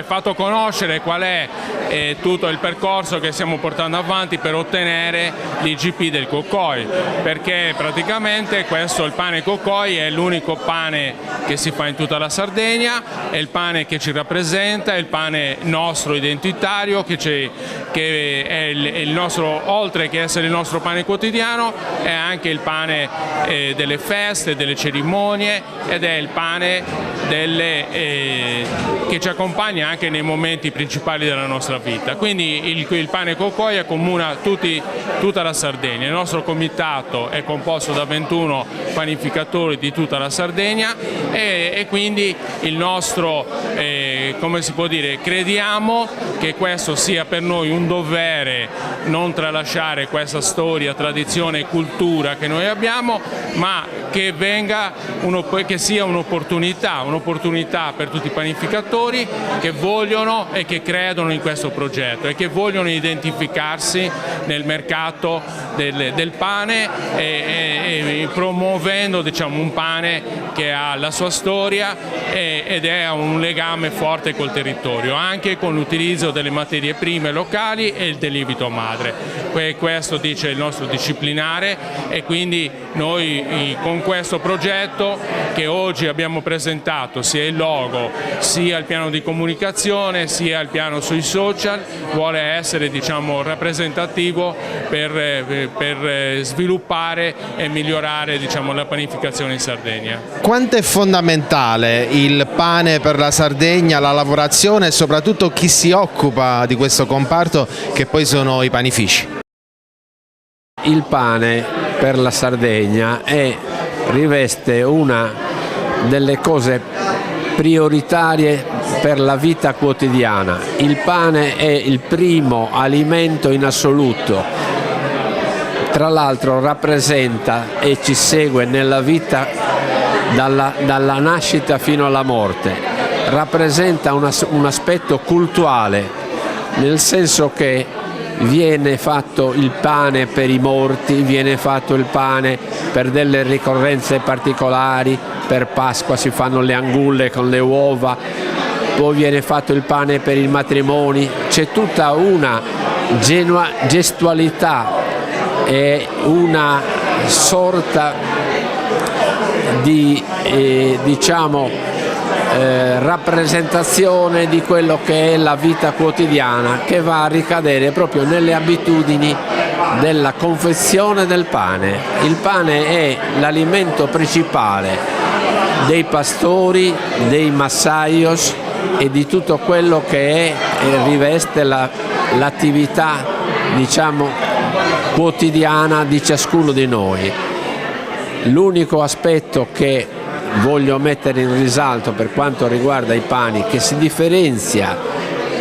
fatto conoscere qual è tutto il percorso che stiamo portando avanti per ottenere l'IGP del Coccoi, perché praticamente questo, il pane Coccoi, è l'unico pane che si fa in tutta la Sardegna, è il pane che ci rappresenta, è il pane nostro identitario, che è il nostro, oltre che essere il nostro pane quotidiano, è anche il pane delle feste, delle cerimonie, ed è il pane che ci accompagna anche nei momenti principali della nostra vita. Quindi il pane Coccoi accomuna tutta la Sardegna. Il nostro comitato è composto da 21 panificatori di tutta la Sardegna e quindi il nostro, come si può dire, crediamo che questo sia per noi un dovere, non tralasciare questa storia, tradizione e cultura che noi abbiamo, ma che sia un'opportunità per tutti i panificatori che vogliono e che credono in questo progetto e che vogliono identificarsi nel mercato del pane e promuovendo, diciamo, un pane che ha la sua storia ed è un legame forte col territorio, anche con l'utilizzo delle materie prime locali e del lievito madre. Questo dice il nostro disciplinare, e quindi noi con questo progetto che oggi abbiamo presentato, sia il logo, sia il piano di comunicazione, sia il piano sui social, vuole essere, diciamo, rappresentativo per sviluppare e migliorare, diciamo, la panificazione in Sardegna. Quanto è fondamentale il pane per la Sardegna, la lavorazione e soprattutto chi si occupa di questo comparto, che poi sono i panifici? Il pane per la Sardegna riveste una delle cose prioritarie per la vita quotidiana. Il pane è il primo alimento in assoluto, tra l'altro rappresenta e ci segue nella vita dalla nascita fino alla morte, rappresenta un aspetto cultuale, nel senso che viene fatto il pane per i morti, viene fatto il pane per delle ricorrenze particolari, per Pasqua si fanno le angulle con le uova, poi viene fatto il pane per i matrimoni, c'è tutta una gestualità e una sorta di rappresentazione di quello che è la vita quotidiana, che va a ricadere proprio nelle abitudini della confezione del pane. Il pane è l'alimento principale dei pastori, dei massaios e di tutto quello che riveste l'attività, diciamo, quotidiana di ciascuno di noi. L'unico aspetto che voglio mettere in risalto per quanto riguarda i pani, che si differenzia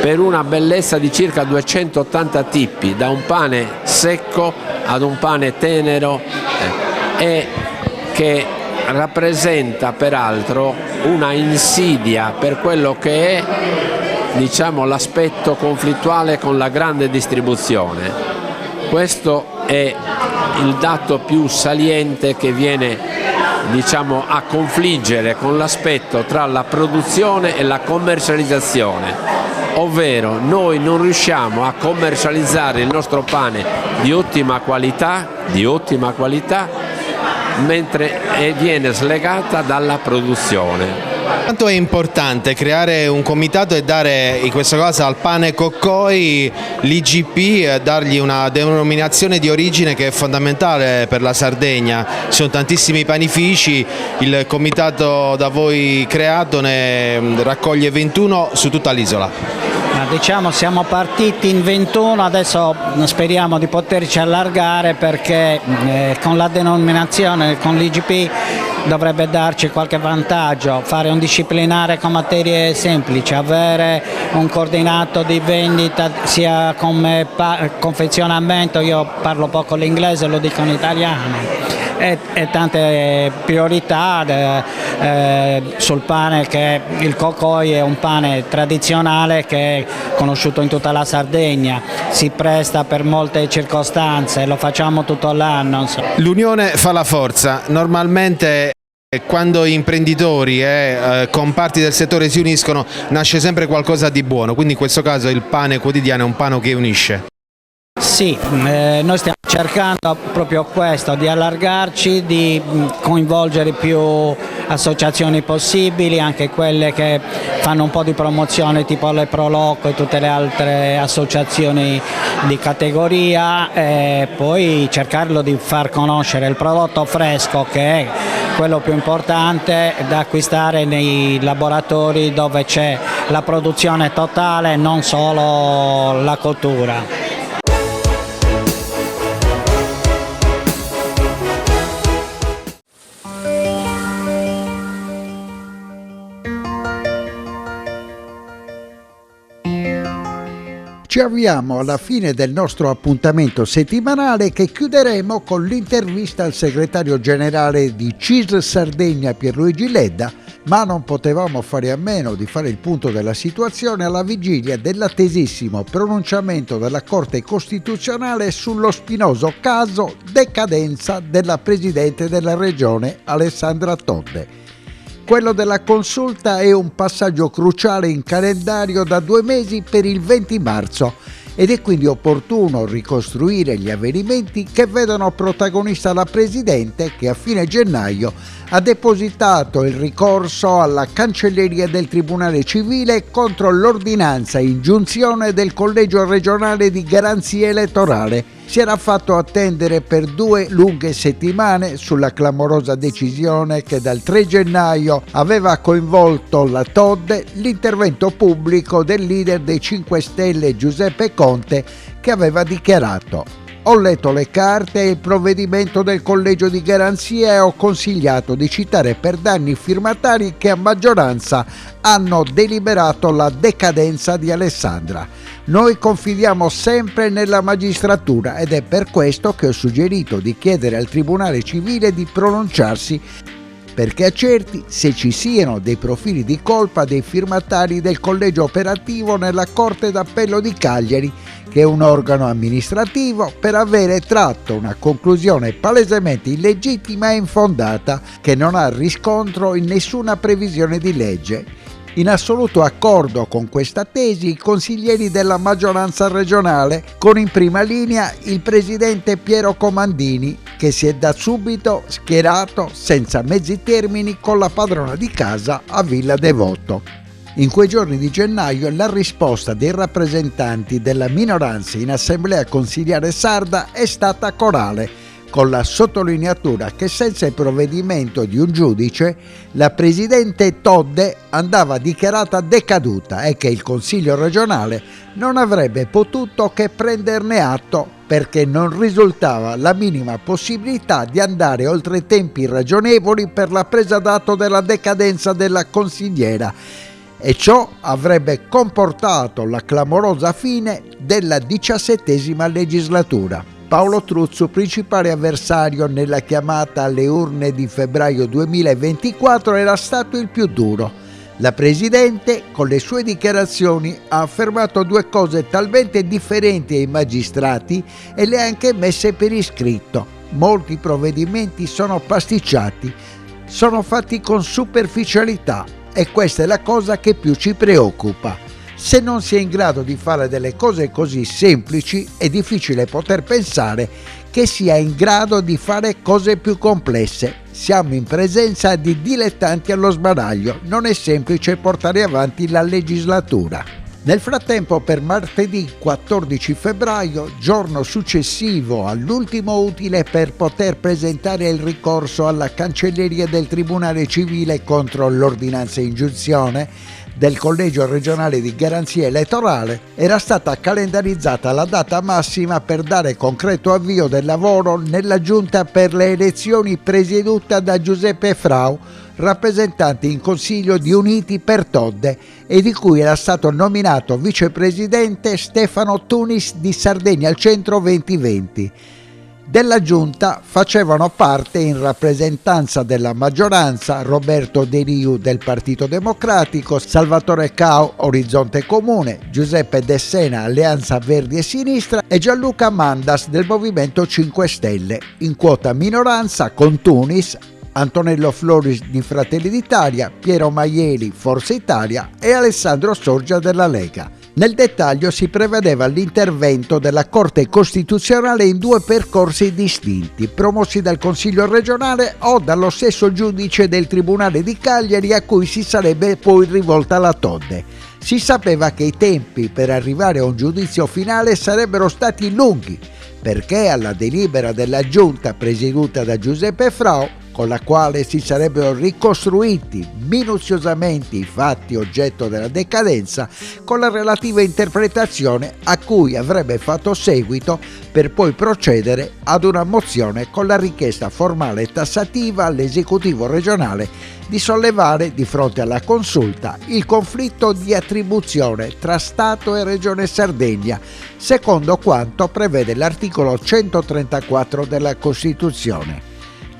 per una bellezza di circa 280 tipi, da un pane secco ad un pane tenero, e che rappresenta peraltro una insidia per quello che è, diciamo, l'aspetto conflittuale con la grande distribuzione. Questo è il dato più saliente che viene, diciamo, a confliggere con l'aspetto tra la produzione e la commercializzazione, ovvero noi non riusciamo a commercializzare il nostro pane di ottima qualità, mentre viene slegata dalla produzione. Quanto è importante creare un comitato e dare in questo caso al pane Coccoi l'IGP, dargli una denominazione di origine che è fondamentale per la Sardegna? Ci sono tantissimi panifici, il comitato da voi creato ne raccoglie 21 su tutta l'isola. Diciamo siamo partiti in 21, adesso speriamo di poterci allargare, perché con la denominazione, con l'IGP, dovrebbe darci qualche vantaggio, fare un disciplinare con materie semplici, avere un coordinato di vendita sia come confezionamento, io parlo poco l'inglese, lo dico in italiano, e tante priorità sul pane, che il Coccoi è un pane tradizionale che è conosciuto in tutta la Sardegna, si presta per molte circostanze, lo facciamo tutto l'anno. L'unione fa la forza, normalmente quando imprenditori e comparti del settore si uniscono nasce sempre qualcosa di buono, quindi in questo caso il pane quotidiano è un pane che unisce. Sì, noi stiamo cercando proprio questo, di allargarci, di coinvolgere più associazioni possibili, anche quelle che fanno un po' di promozione tipo le Proloco e tutte le altre associazioni di categoria, e poi cercarlo di far conoscere il prodotto fresco, che è quello più importante da acquistare nei laboratori dove c'è la produzione totale, non solo la cottura. Ci avviamo alla fine del nostro appuntamento settimanale, che chiuderemo con l'intervista al segretario generale di CISL Sardegna Pierluigi Ledda, Ma non potevamo fare a meno di fare il punto della situazione alla vigilia dell'attesissimo pronunciamento della Corte Costituzionale sullo spinoso caso decadenza della Presidente della Regione Alessandra Todde. Quello della consulta è un passaggio cruciale in calendario da 2 mesi per il 20 marzo ed è quindi opportuno ricostruire gli avvenimenti che vedono protagonista la Presidente che a fine gennaio ha depositato il ricorso alla cancelleria del Tribunale Civile contro l'ordinanza ingiunzione del Collegio regionale di garanzia elettorale. Si era fatto attendere per 2 lunghe settimane sulla clamorosa decisione che dal 3 gennaio aveva coinvolto la Todde l'intervento pubblico del leader dei 5 Stelle Giuseppe Conte, che aveva dichiarato: ho letto le carte e il provvedimento del collegio di garanzia e ho consigliato di citare per danni firmatari che a maggioranza hanno deliberato la decadenza di Alessandra. Noi confidiamo sempre nella magistratura ed è per questo che ho suggerito di chiedere al Tribunale Civile di pronunciarsi perché accerti se ci siano dei profili di colpa dei firmatari del collegio operativo nella Corte d'Appello di Cagliari, che è un organo amministrativo, per avere tratto una conclusione palesemente illegittima e infondata che non ha riscontro in nessuna previsione di legge. In assoluto accordo con questa tesi i consiglieri della maggioranza regionale, con in prima linea il presidente Piero Comandini, che si è da subito schierato senza mezzi termini con la padrona di casa a Villa Devoto. In quei giorni di gennaio la risposta dei rappresentanti della minoranza in assemblea consiliare sarda è stata corale, con la sottolineatura che senza il provvedimento di un giudice la Presidente Todde andava dichiarata decaduta e che il Consiglio regionale non avrebbe potuto che prenderne atto perché non risultava la minima possibilità di andare oltre tempi ragionevoli per la presa d'atto della decadenza della consigliera, e ciò avrebbe comportato la clamorosa fine della 17ª legislatura. Paolo Truzzu, principale avversario nella chiamata alle urne di febbraio 2024, era stato il più duro. La Presidente, con le sue dichiarazioni, ha affermato 2 cose talmente differenti ai magistrati e le ha anche messe per iscritto. Molti provvedimenti sono pasticciati, sono fatti con superficialità e questa è la cosa che più ci preoccupa. Se non si è in grado di fare delle cose così semplici, è difficile poter pensare che sia in grado di fare cose più complesse. Siamo in presenza di dilettanti allo sbaraglio, non è semplice portare avanti la legislatura. Nel frattempo, per martedì 14 febbraio, giorno successivo all'ultimo utile per poter presentare il ricorso alla cancelleria del Tribunale Civile contro l'ordinanza ingiunzione del Collegio regionale di garanzia elettorale, era stata calendarizzata la data massima per dare concreto avvio del lavoro nella giunta per le elezioni presieduta da Giuseppe Frau, rappresentante in consiglio di Uniti per Todde, e di cui era stato nominato vicepresidente Stefano Tunis di Sardegna al Centro 2020. Della giunta facevano parte, in rappresentanza della maggioranza, Roberto De Riu del Partito Democratico, Salvatore Cao, Orizzonte Comune, Giuseppe De Sena, Alleanza Verdi e Sinistra e Gianluca Mandas del Movimento 5 Stelle. In quota minoranza con Tunis, Antonello Floris di Fratelli d'Italia, Piero Maieli, Forza Italia e Alessandro Sorgia della Lega. Nel dettaglio si prevedeva l'intervento della Corte Costituzionale in 2 percorsi distinti, promossi dal Consiglio regionale o dallo stesso giudice del Tribunale di Cagliari, a cui si sarebbe poi rivolta la Todde. Si sapeva che i tempi per arrivare a un giudizio finale sarebbero stati lunghi, perché alla delibera della Giunta presieduta da Giuseppe Frau, con la quale si sarebbero ricostruiti minuziosamente i fatti oggetto della decadenza, con la relativa interpretazione a cui avrebbe fatto seguito per poi procedere ad una mozione con la richiesta formale e tassativa all'esecutivo regionale di sollevare di fronte alla consulta il conflitto di attribuzione tra Stato e Regione Sardegna, secondo quanto prevede l'articolo 134 della Costituzione.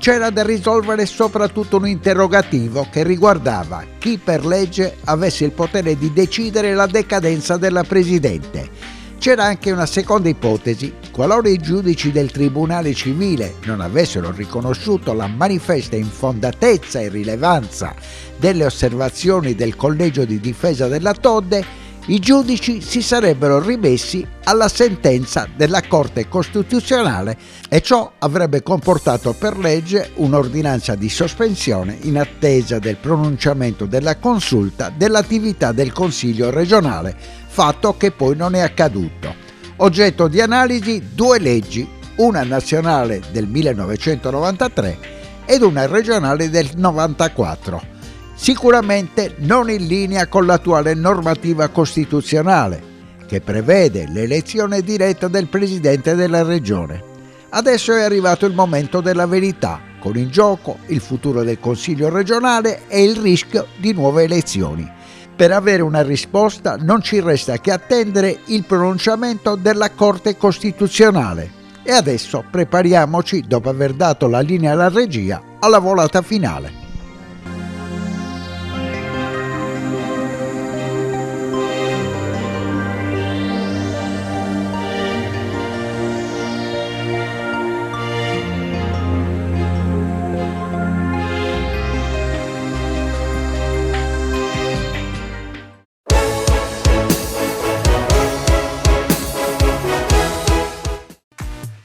c'era da risolvere soprattutto un interrogativo che riguardava chi per legge avesse il potere di decidere la decadenza della Presidente. C'era anche una seconda ipotesi: qualora i giudici del Tribunale Civile non avessero riconosciuto la manifesta infondatezza e rilevanza delle osservazioni del Collegio di Difesa della Todde, i giudici si sarebbero rimessi alla sentenza della Corte Costituzionale e ciò avrebbe comportato per legge un'ordinanza di sospensione in attesa del pronunciamento della Consulta dell'attività del Consiglio regionale, fatto che poi non è accaduto. Oggetto di analisi due leggi, una nazionale del 1993 ed una regionale del 94. Sicuramente non in linea con l'attuale normativa costituzionale, che prevede l'elezione diretta del Presidente della Regione. Adesso è arrivato il momento della verità, con in gioco il futuro del Consiglio regionale e il rischio di nuove elezioni. Per avere una risposta non ci resta che attendere il pronunciamento della Corte Costituzionale. E adesso prepariamoci, dopo aver dato la linea alla regia, alla volata finale.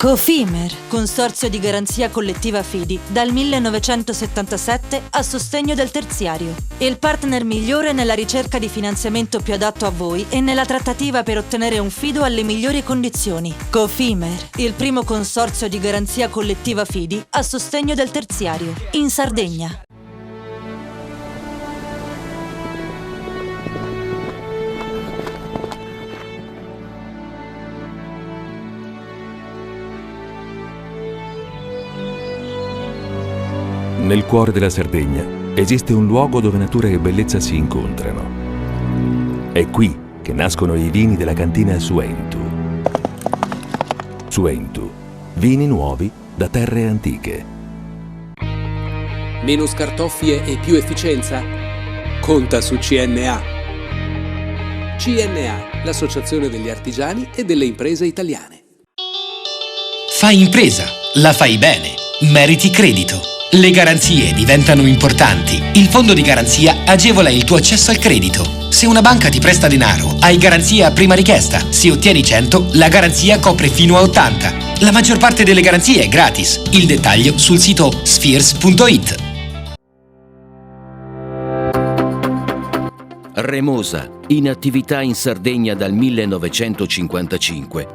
Cofimer, consorzio di garanzia collettiva Fidi, dal 1977 a sostegno del terziario. Il partner migliore nella ricerca di finanziamento più adatto a voi e nella trattativa per ottenere un fido alle migliori condizioni. Cofimer, il primo consorzio di garanzia collettiva Fidi a sostegno del terziario, in Sardegna. Nel cuore della Sardegna esiste un luogo dove natura e bellezza si incontrano. È qui che nascono i vini della cantina Suentu. Suentu, vini nuovi da terre antiche. Meno scartoffie e più efficienza? Conta su CNA. CNA, l'associazione degli artigiani e delle imprese italiane. Fai impresa, la fai bene, meriti credito. Le garanzie diventano importanti. Il fondo di garanzia agevola il tuo accesso al credito. Se una banca ti presta denaro, hai garanzia a prima richiesta. Se ottieni 100, la garanzia copre fino a 80. La maggior parte delle garanzie è gratis. Il dettaglio sul sito spheres.it. Remosa, in attività in Sardegna dal 1955.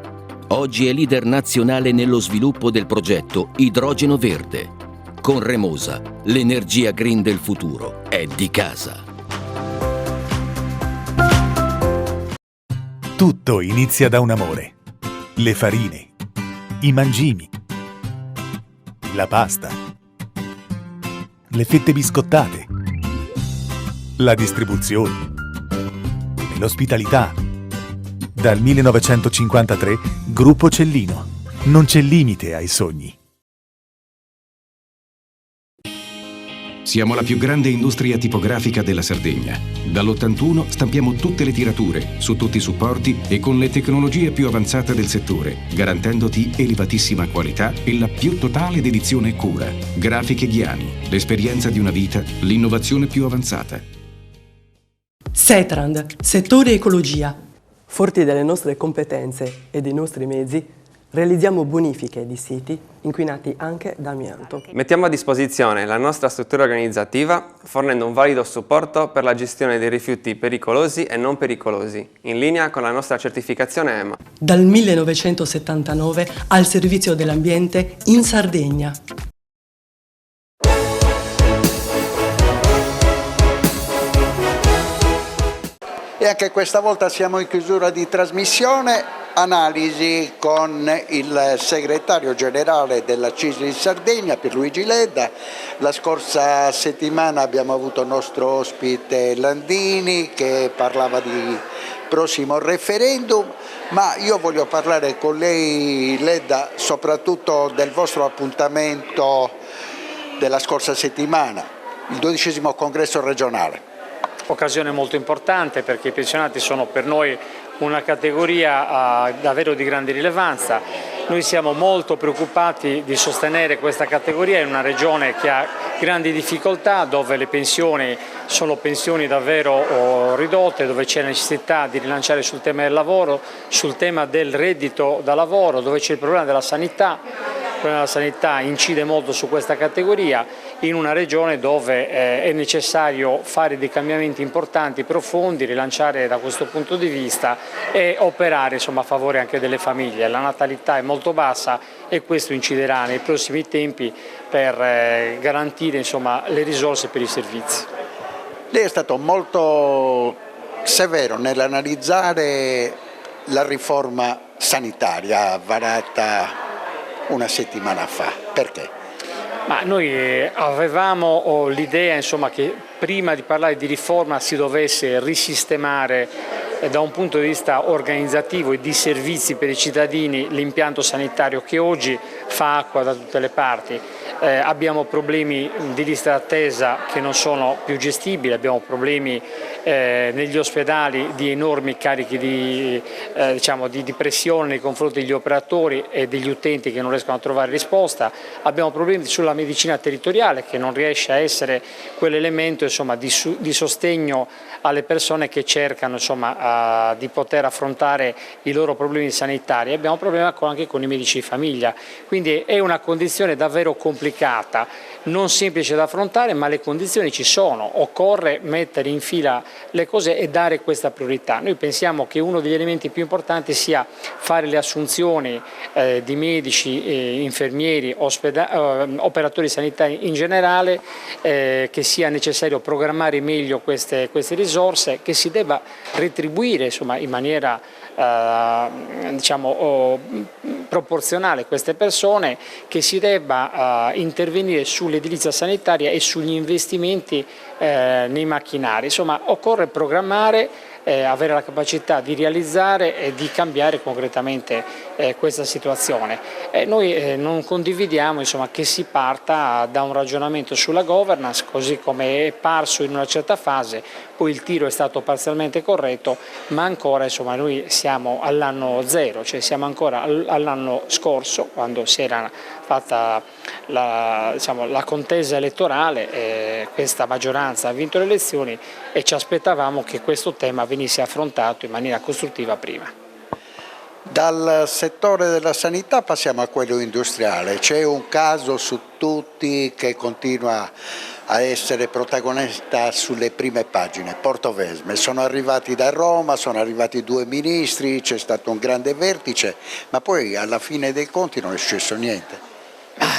Oggi è leader nazionale nello sviluppo del progetto Idrogeno Verde. Con Remosa, l'energia green del futuro è di casa. Tutto inizia da un amore. Le farine, i mangimi, la pasta, le fette biscottate, la distribuzione e l'ospitalità. Dal 1953, Gruppo Cellino. Non c'è limite ai sogni. Siamo la più grande industria tipografica della Sardegna. Dall'81 stampiamo tutte le tirature, su tutti i supporti e con le tecnologie più avanzate del settore, garantendoti elevatissima qualità e la più totale dedizione e cura. Grafiche Ghiani, l'esperienza di una vita, l'innovazione più avanzata. Setrand, settore ecologia. Forti delle nostre competenze e dei nostri mezzi, realizziamo bonifiche di siti inquinati anche da amianto. Mettiamo a disposizione la nostra struttura organizzativa fornendo un valido supporto per la gestione dei rifiuti pericolosi e non pericolosi, in linea con la nostra certificazione EMA. Dal 1979 al servizio dell'ambiente in Sardegna. E anche questa volta siamo in chiusura di trasmissione. Analisi con il segretario generale della CISL in Sardegna, Pierluigi Ledda. La scorsa settimana abbiamo avuto il nostro ospite Landini che parlava di prossimo referendum, ma io voglio parlare con lei, Ledda, soprattutto del vostro appuntamento della scorsa settimana, il 12° congresso regionale. Occasione molto importante perché i pensionati sono per noi una categoria davvero di grande rilevanza. Noi siamo molto preoccupati di sostenere questa categoria in una regione che ha grandi difficoltà, dove le pensioni sono pensioni davvero ridotte, dove c'è necessità di rilanciare sul tema del lavoro, sul tema del reddito da lavoro, dove c'è il problema della sanità. Il problema della sanità incide molto su questa categoria in una regione dove è necessario fare dei cambiamenti importanti, profondi, rilanciare da questo punto di vista e operare a favore anche delle famiglie. La natalità è molto bassa e questo inciderà nei prossimi tempi per garantire le risorse per i servizi. Lei è stato molto severo nell'analizzare la riforma sanitaria varata una settimana fa. Perché? Ma noi avevamo l'idea che prima di parlare di riforma si dovesse risistemare da un punto di vista organizzativo e di servizi per i cittadini l'impianto sanitario che oggi fa acqua da tutte le parti. Abbiamo problemi di lista d'attesa che non sono più gestibili, abbiamo problemi negli ospedali di enormi carichi di pressione nei confronti degli operatori e degli utenti che non riescono a trovare risposta, abbiamo problemi sulla medicina territoriale che non riesce a essere quell'elemento di sostegno alle persone che cercano di poter affrontare i loro problemi sanitari. Abbiamo problemi anche con i medici di famiglia, quindi è una condizione davvero complicata, non semplice da affrontare, ma le condizioni ci sono, occorre mettere in fila le cose e dare questa priorità. Noi pensiamo che uno degli elementi più importanti sia fare le assunzioni di medici, infermieri, operatori sanitari in generale, che sia necessario programmare meglio queste risorse, che si debba retribuire in maniera proporzionale queste persone, che si debba intervenire sull'edilizia sanitaria e sugli investimenti nei macchinari. Occorre programmare, avere la capacità di realizzare e di cambiare concretamente questa situazione. Noi non condividiamo che si parta da un ragionamento sulla governance, così come è parso in una certa fase, poi il tiro è stato parzialmente corretto, ma ancora noi siamo all'anno zero, cioè siamo ancora all'anno scorso, quando si era fatta la contesa elettorale, questa maggioranza ha vinto le elezioni e ci aspettavamo che questo tema venisse affrontato in maniera costruttiva prima. Dal settore della sanità passiamo a quello industriale. C'è un caso su tutti che continua a essere protagonista sulle prime pagine, Portovesme. Sono arrivati da Roma, sono arrivati 2 ministri, c'è stato un grande vertice, ma poi alla fine dei conti non è successo niente.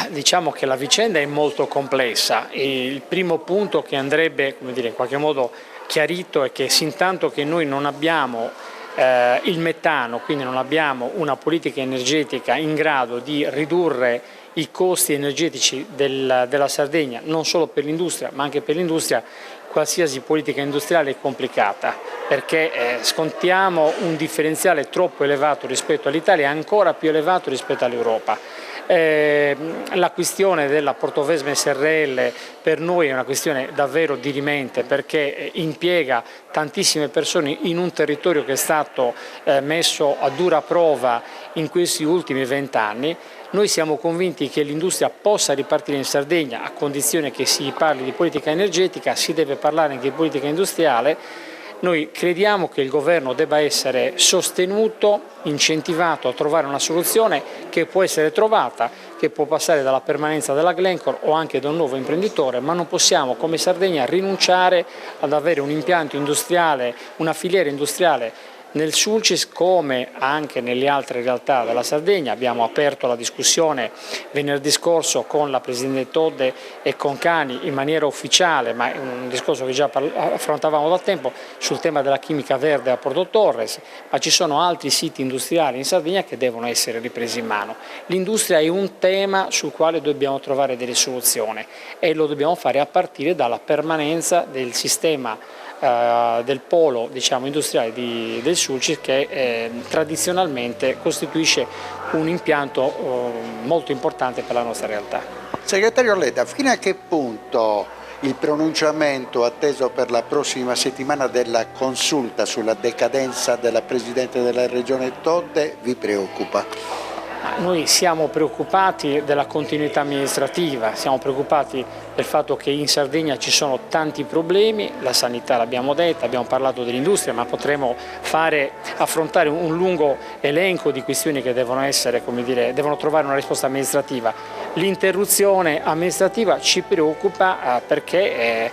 Diciamo che la vicenda è molto complessa e il primo punto che andrebbe in qualche modo chiarito è che sintanto che noi non abbiamo il metano, quindi non abbiamo una politica energetica in grado di ridurre i costi energetici della Sardegna, non solo per l'industria ma anche per l'industria, qualsiasi politica industriale è complicata, perché scontiamo un differenziale troppo elevato rispetto all'Italia e ancora più elevato rispetto all'Europa. La questione della Portovesme SRL per noi è una questione davvero dirimente, perché impiega tantissime persone in un territorio che è stato messo a dura prova in questi ultimi 20 anni. Noi siamo convinti che l'industria possa ripartire in Sardegna a condizione che si parli di politica energetica, si deve parlare anche di politica industriale. Noi crediamo che il governo debba essere sostenuto, incentivato a trovare una soluzione che può essere trovata, che può passare dalla permanenza della Glencore o anche da un nuovo imprenditore, ma non possiamo come Sardegna rinunciare ad avere un impianto industriale, una filiera industriale nel Sulcis come anche nelle altre realtà della Sardegna. Abbiamo aperto la discussione venerdì scorso con la Presidente Todde e con Cani in maniera ufficiale, ma è un discorso che già affrontavamo da tempo, sul tema della chimica verde a Porto Torres, ma ci sono altri siti industriali in Sardegna che devono essere ripresi in mano. L'industria è un tema sul quale dobbiamo trovare delle soluzioni e lo dobbiamo fare a partire dalla permanenza del sistema del polo industriale del Sulcis, che tradizionalmente costituisce un impianto molto importante per la nostra realtà. Segretario Ledda, fino a che punto il pronunciamento atteso per la prossima settimana della consulta sulla decadenza della Presidente della Regione Todde vi preoccupa? Noi siamo preoccupati della continuità amministrativa, siamo preoccupati del fatto che in Sardegna ci sono tanti problemi, la sanità l'abbiamo detta, abbiamo parlato dell'industria, ma potremo affrontare un lungo elenco di questioni che devono essere, come dire, devono trovare una risposta amministrativa. L'interruzione amministrativa ci preoccupa perché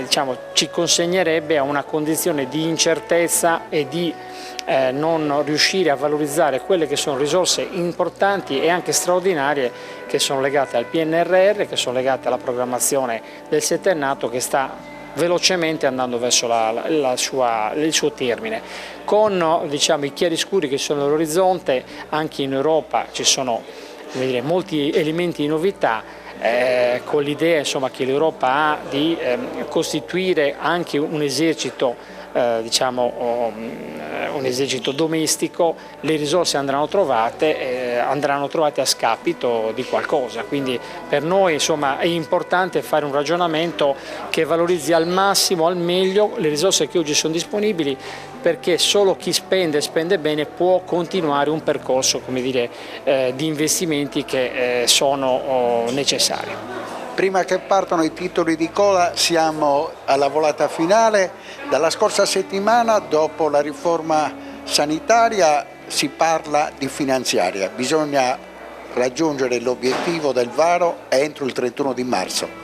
diciamo, ci consegnerebbe a una condizione di incertezza e di non riuscire a valorizzare quelle che sono risorse importanti e anche straordinarie che sono legate al PNRR, che sono legate alla programmazione del settennato che sta velocemente andando verso il suo termine. Con diciamo, i chiaroscuri che sono all'orizzonte, anche in Europa ci sono, come dire, molti elementi di novità, con l'idea che l'Europa ha di costituire anche un esercito diciamo un esercito domestico, le risorse andranno trovate a scapito di qualcosa, quindi per noi insomma è importante fare un ragionamento che valorizzi al massimo, al meglio le risorse che oggi sono disponibili, perché solo chi spende bene può continuare un percorso, come dire, di investimenti che sono necessari. Prima che partano i titoli di coda siamo alla volata finale. Dalla scorsa settimana, dopo la riforma sanitaria, si parla di finanziaria. Bisogna raggiungere l'obiettivo del varo entro il 31 di marzo.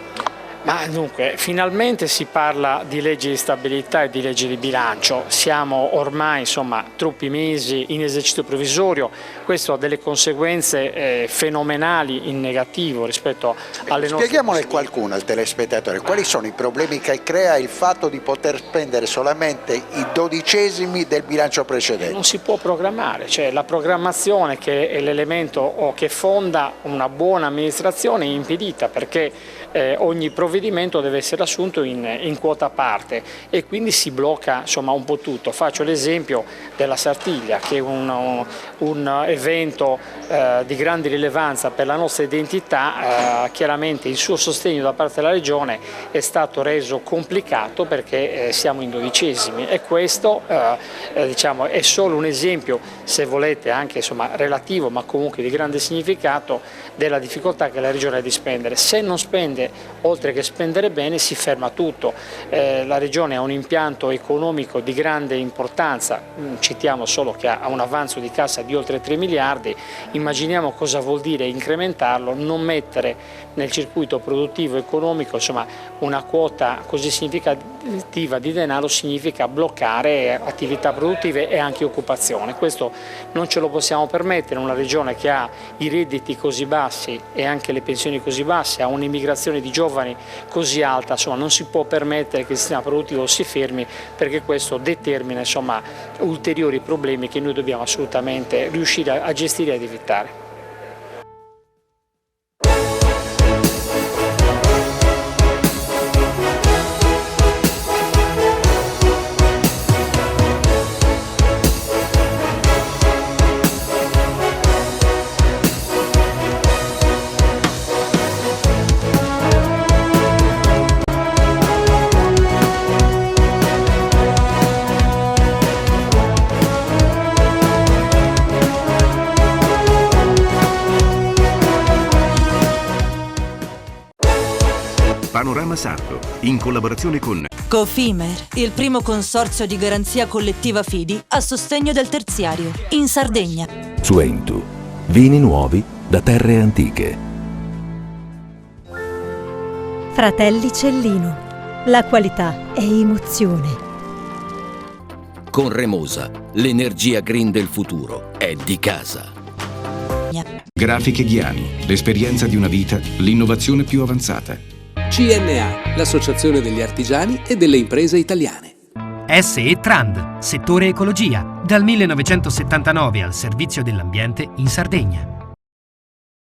Ma dunque, finalmente si parla di legge di stabilità e di legge di bilancio, siamo ormai insomma troppi mesi in esercizio provvisorio, questo ha delle conseguenze fenomenali in negativo rispetto alle nostre... Spieghiamone qualcuno al telespettatore, quali sono i problemi che crea il fatto di poter spendere solamente i 12esimi del bilancio precedente? Non si può programmare, cioè la programmazione che è l'elemento che fonda una buona amministrazione è impedita perché ogni provvedimento deve essere assunto in quota parte e quindi si blocca insomma un po' tutto. Faccio l'esempio della Sartiglia, che è un evento di grande rilevanza per la nostra identità. Chiaramente il suo sostegno da parte della Regione è stato reso complicato perché siamo in 12esimi e questo diciamo, è solo un esempio, se volete anche insomma, relativo ma comunque di grande significato, della difficoltà che la Regione ha di spendere. Se non spende oltre che spendere bene si ferma tutto. La Regione ha un impianto economico di grande importanza, citiamo solo che ha un avanzo di cassa di oltre 3 miliardi, immaginiamo cosa vuol dire incrementarlo, non mettere nel circuito produttivo economico insomma, una quota così significativa di denaro significa bloccare attività produttive e anche occupazione. Questo non ce lo possiamo permettere, una Regione che ha i redditi così bassi e anche le pensioni così basse, ha un'immigrazione di giovani così alta, insomma non si può permettere che il sistema produttivo si fermi perché questo determina insomma, ulteriori problemi che noi dobbiamo assolutamente riuscire a gestire e ad evitare. Panorama Sardo, in collaborazione con Cofimer, il primo consorzio di garanzia collettiva fidi a sostegno del terziario, in Sardegna. Suentu, vini nuovi da terre antiche. Fratelli Cellino, la qualità è emozione. Con Remosa, l'energia green del futuro è di casa. Grafiche Ghiani, l'esperienza di una vita, l'innovazione più avanzata. CNA, l'associazione degli artigiani e delle imprese italiane. SE Trand, settore ecologia, dal 1979 al servizio dell'ambiente in Sardegna.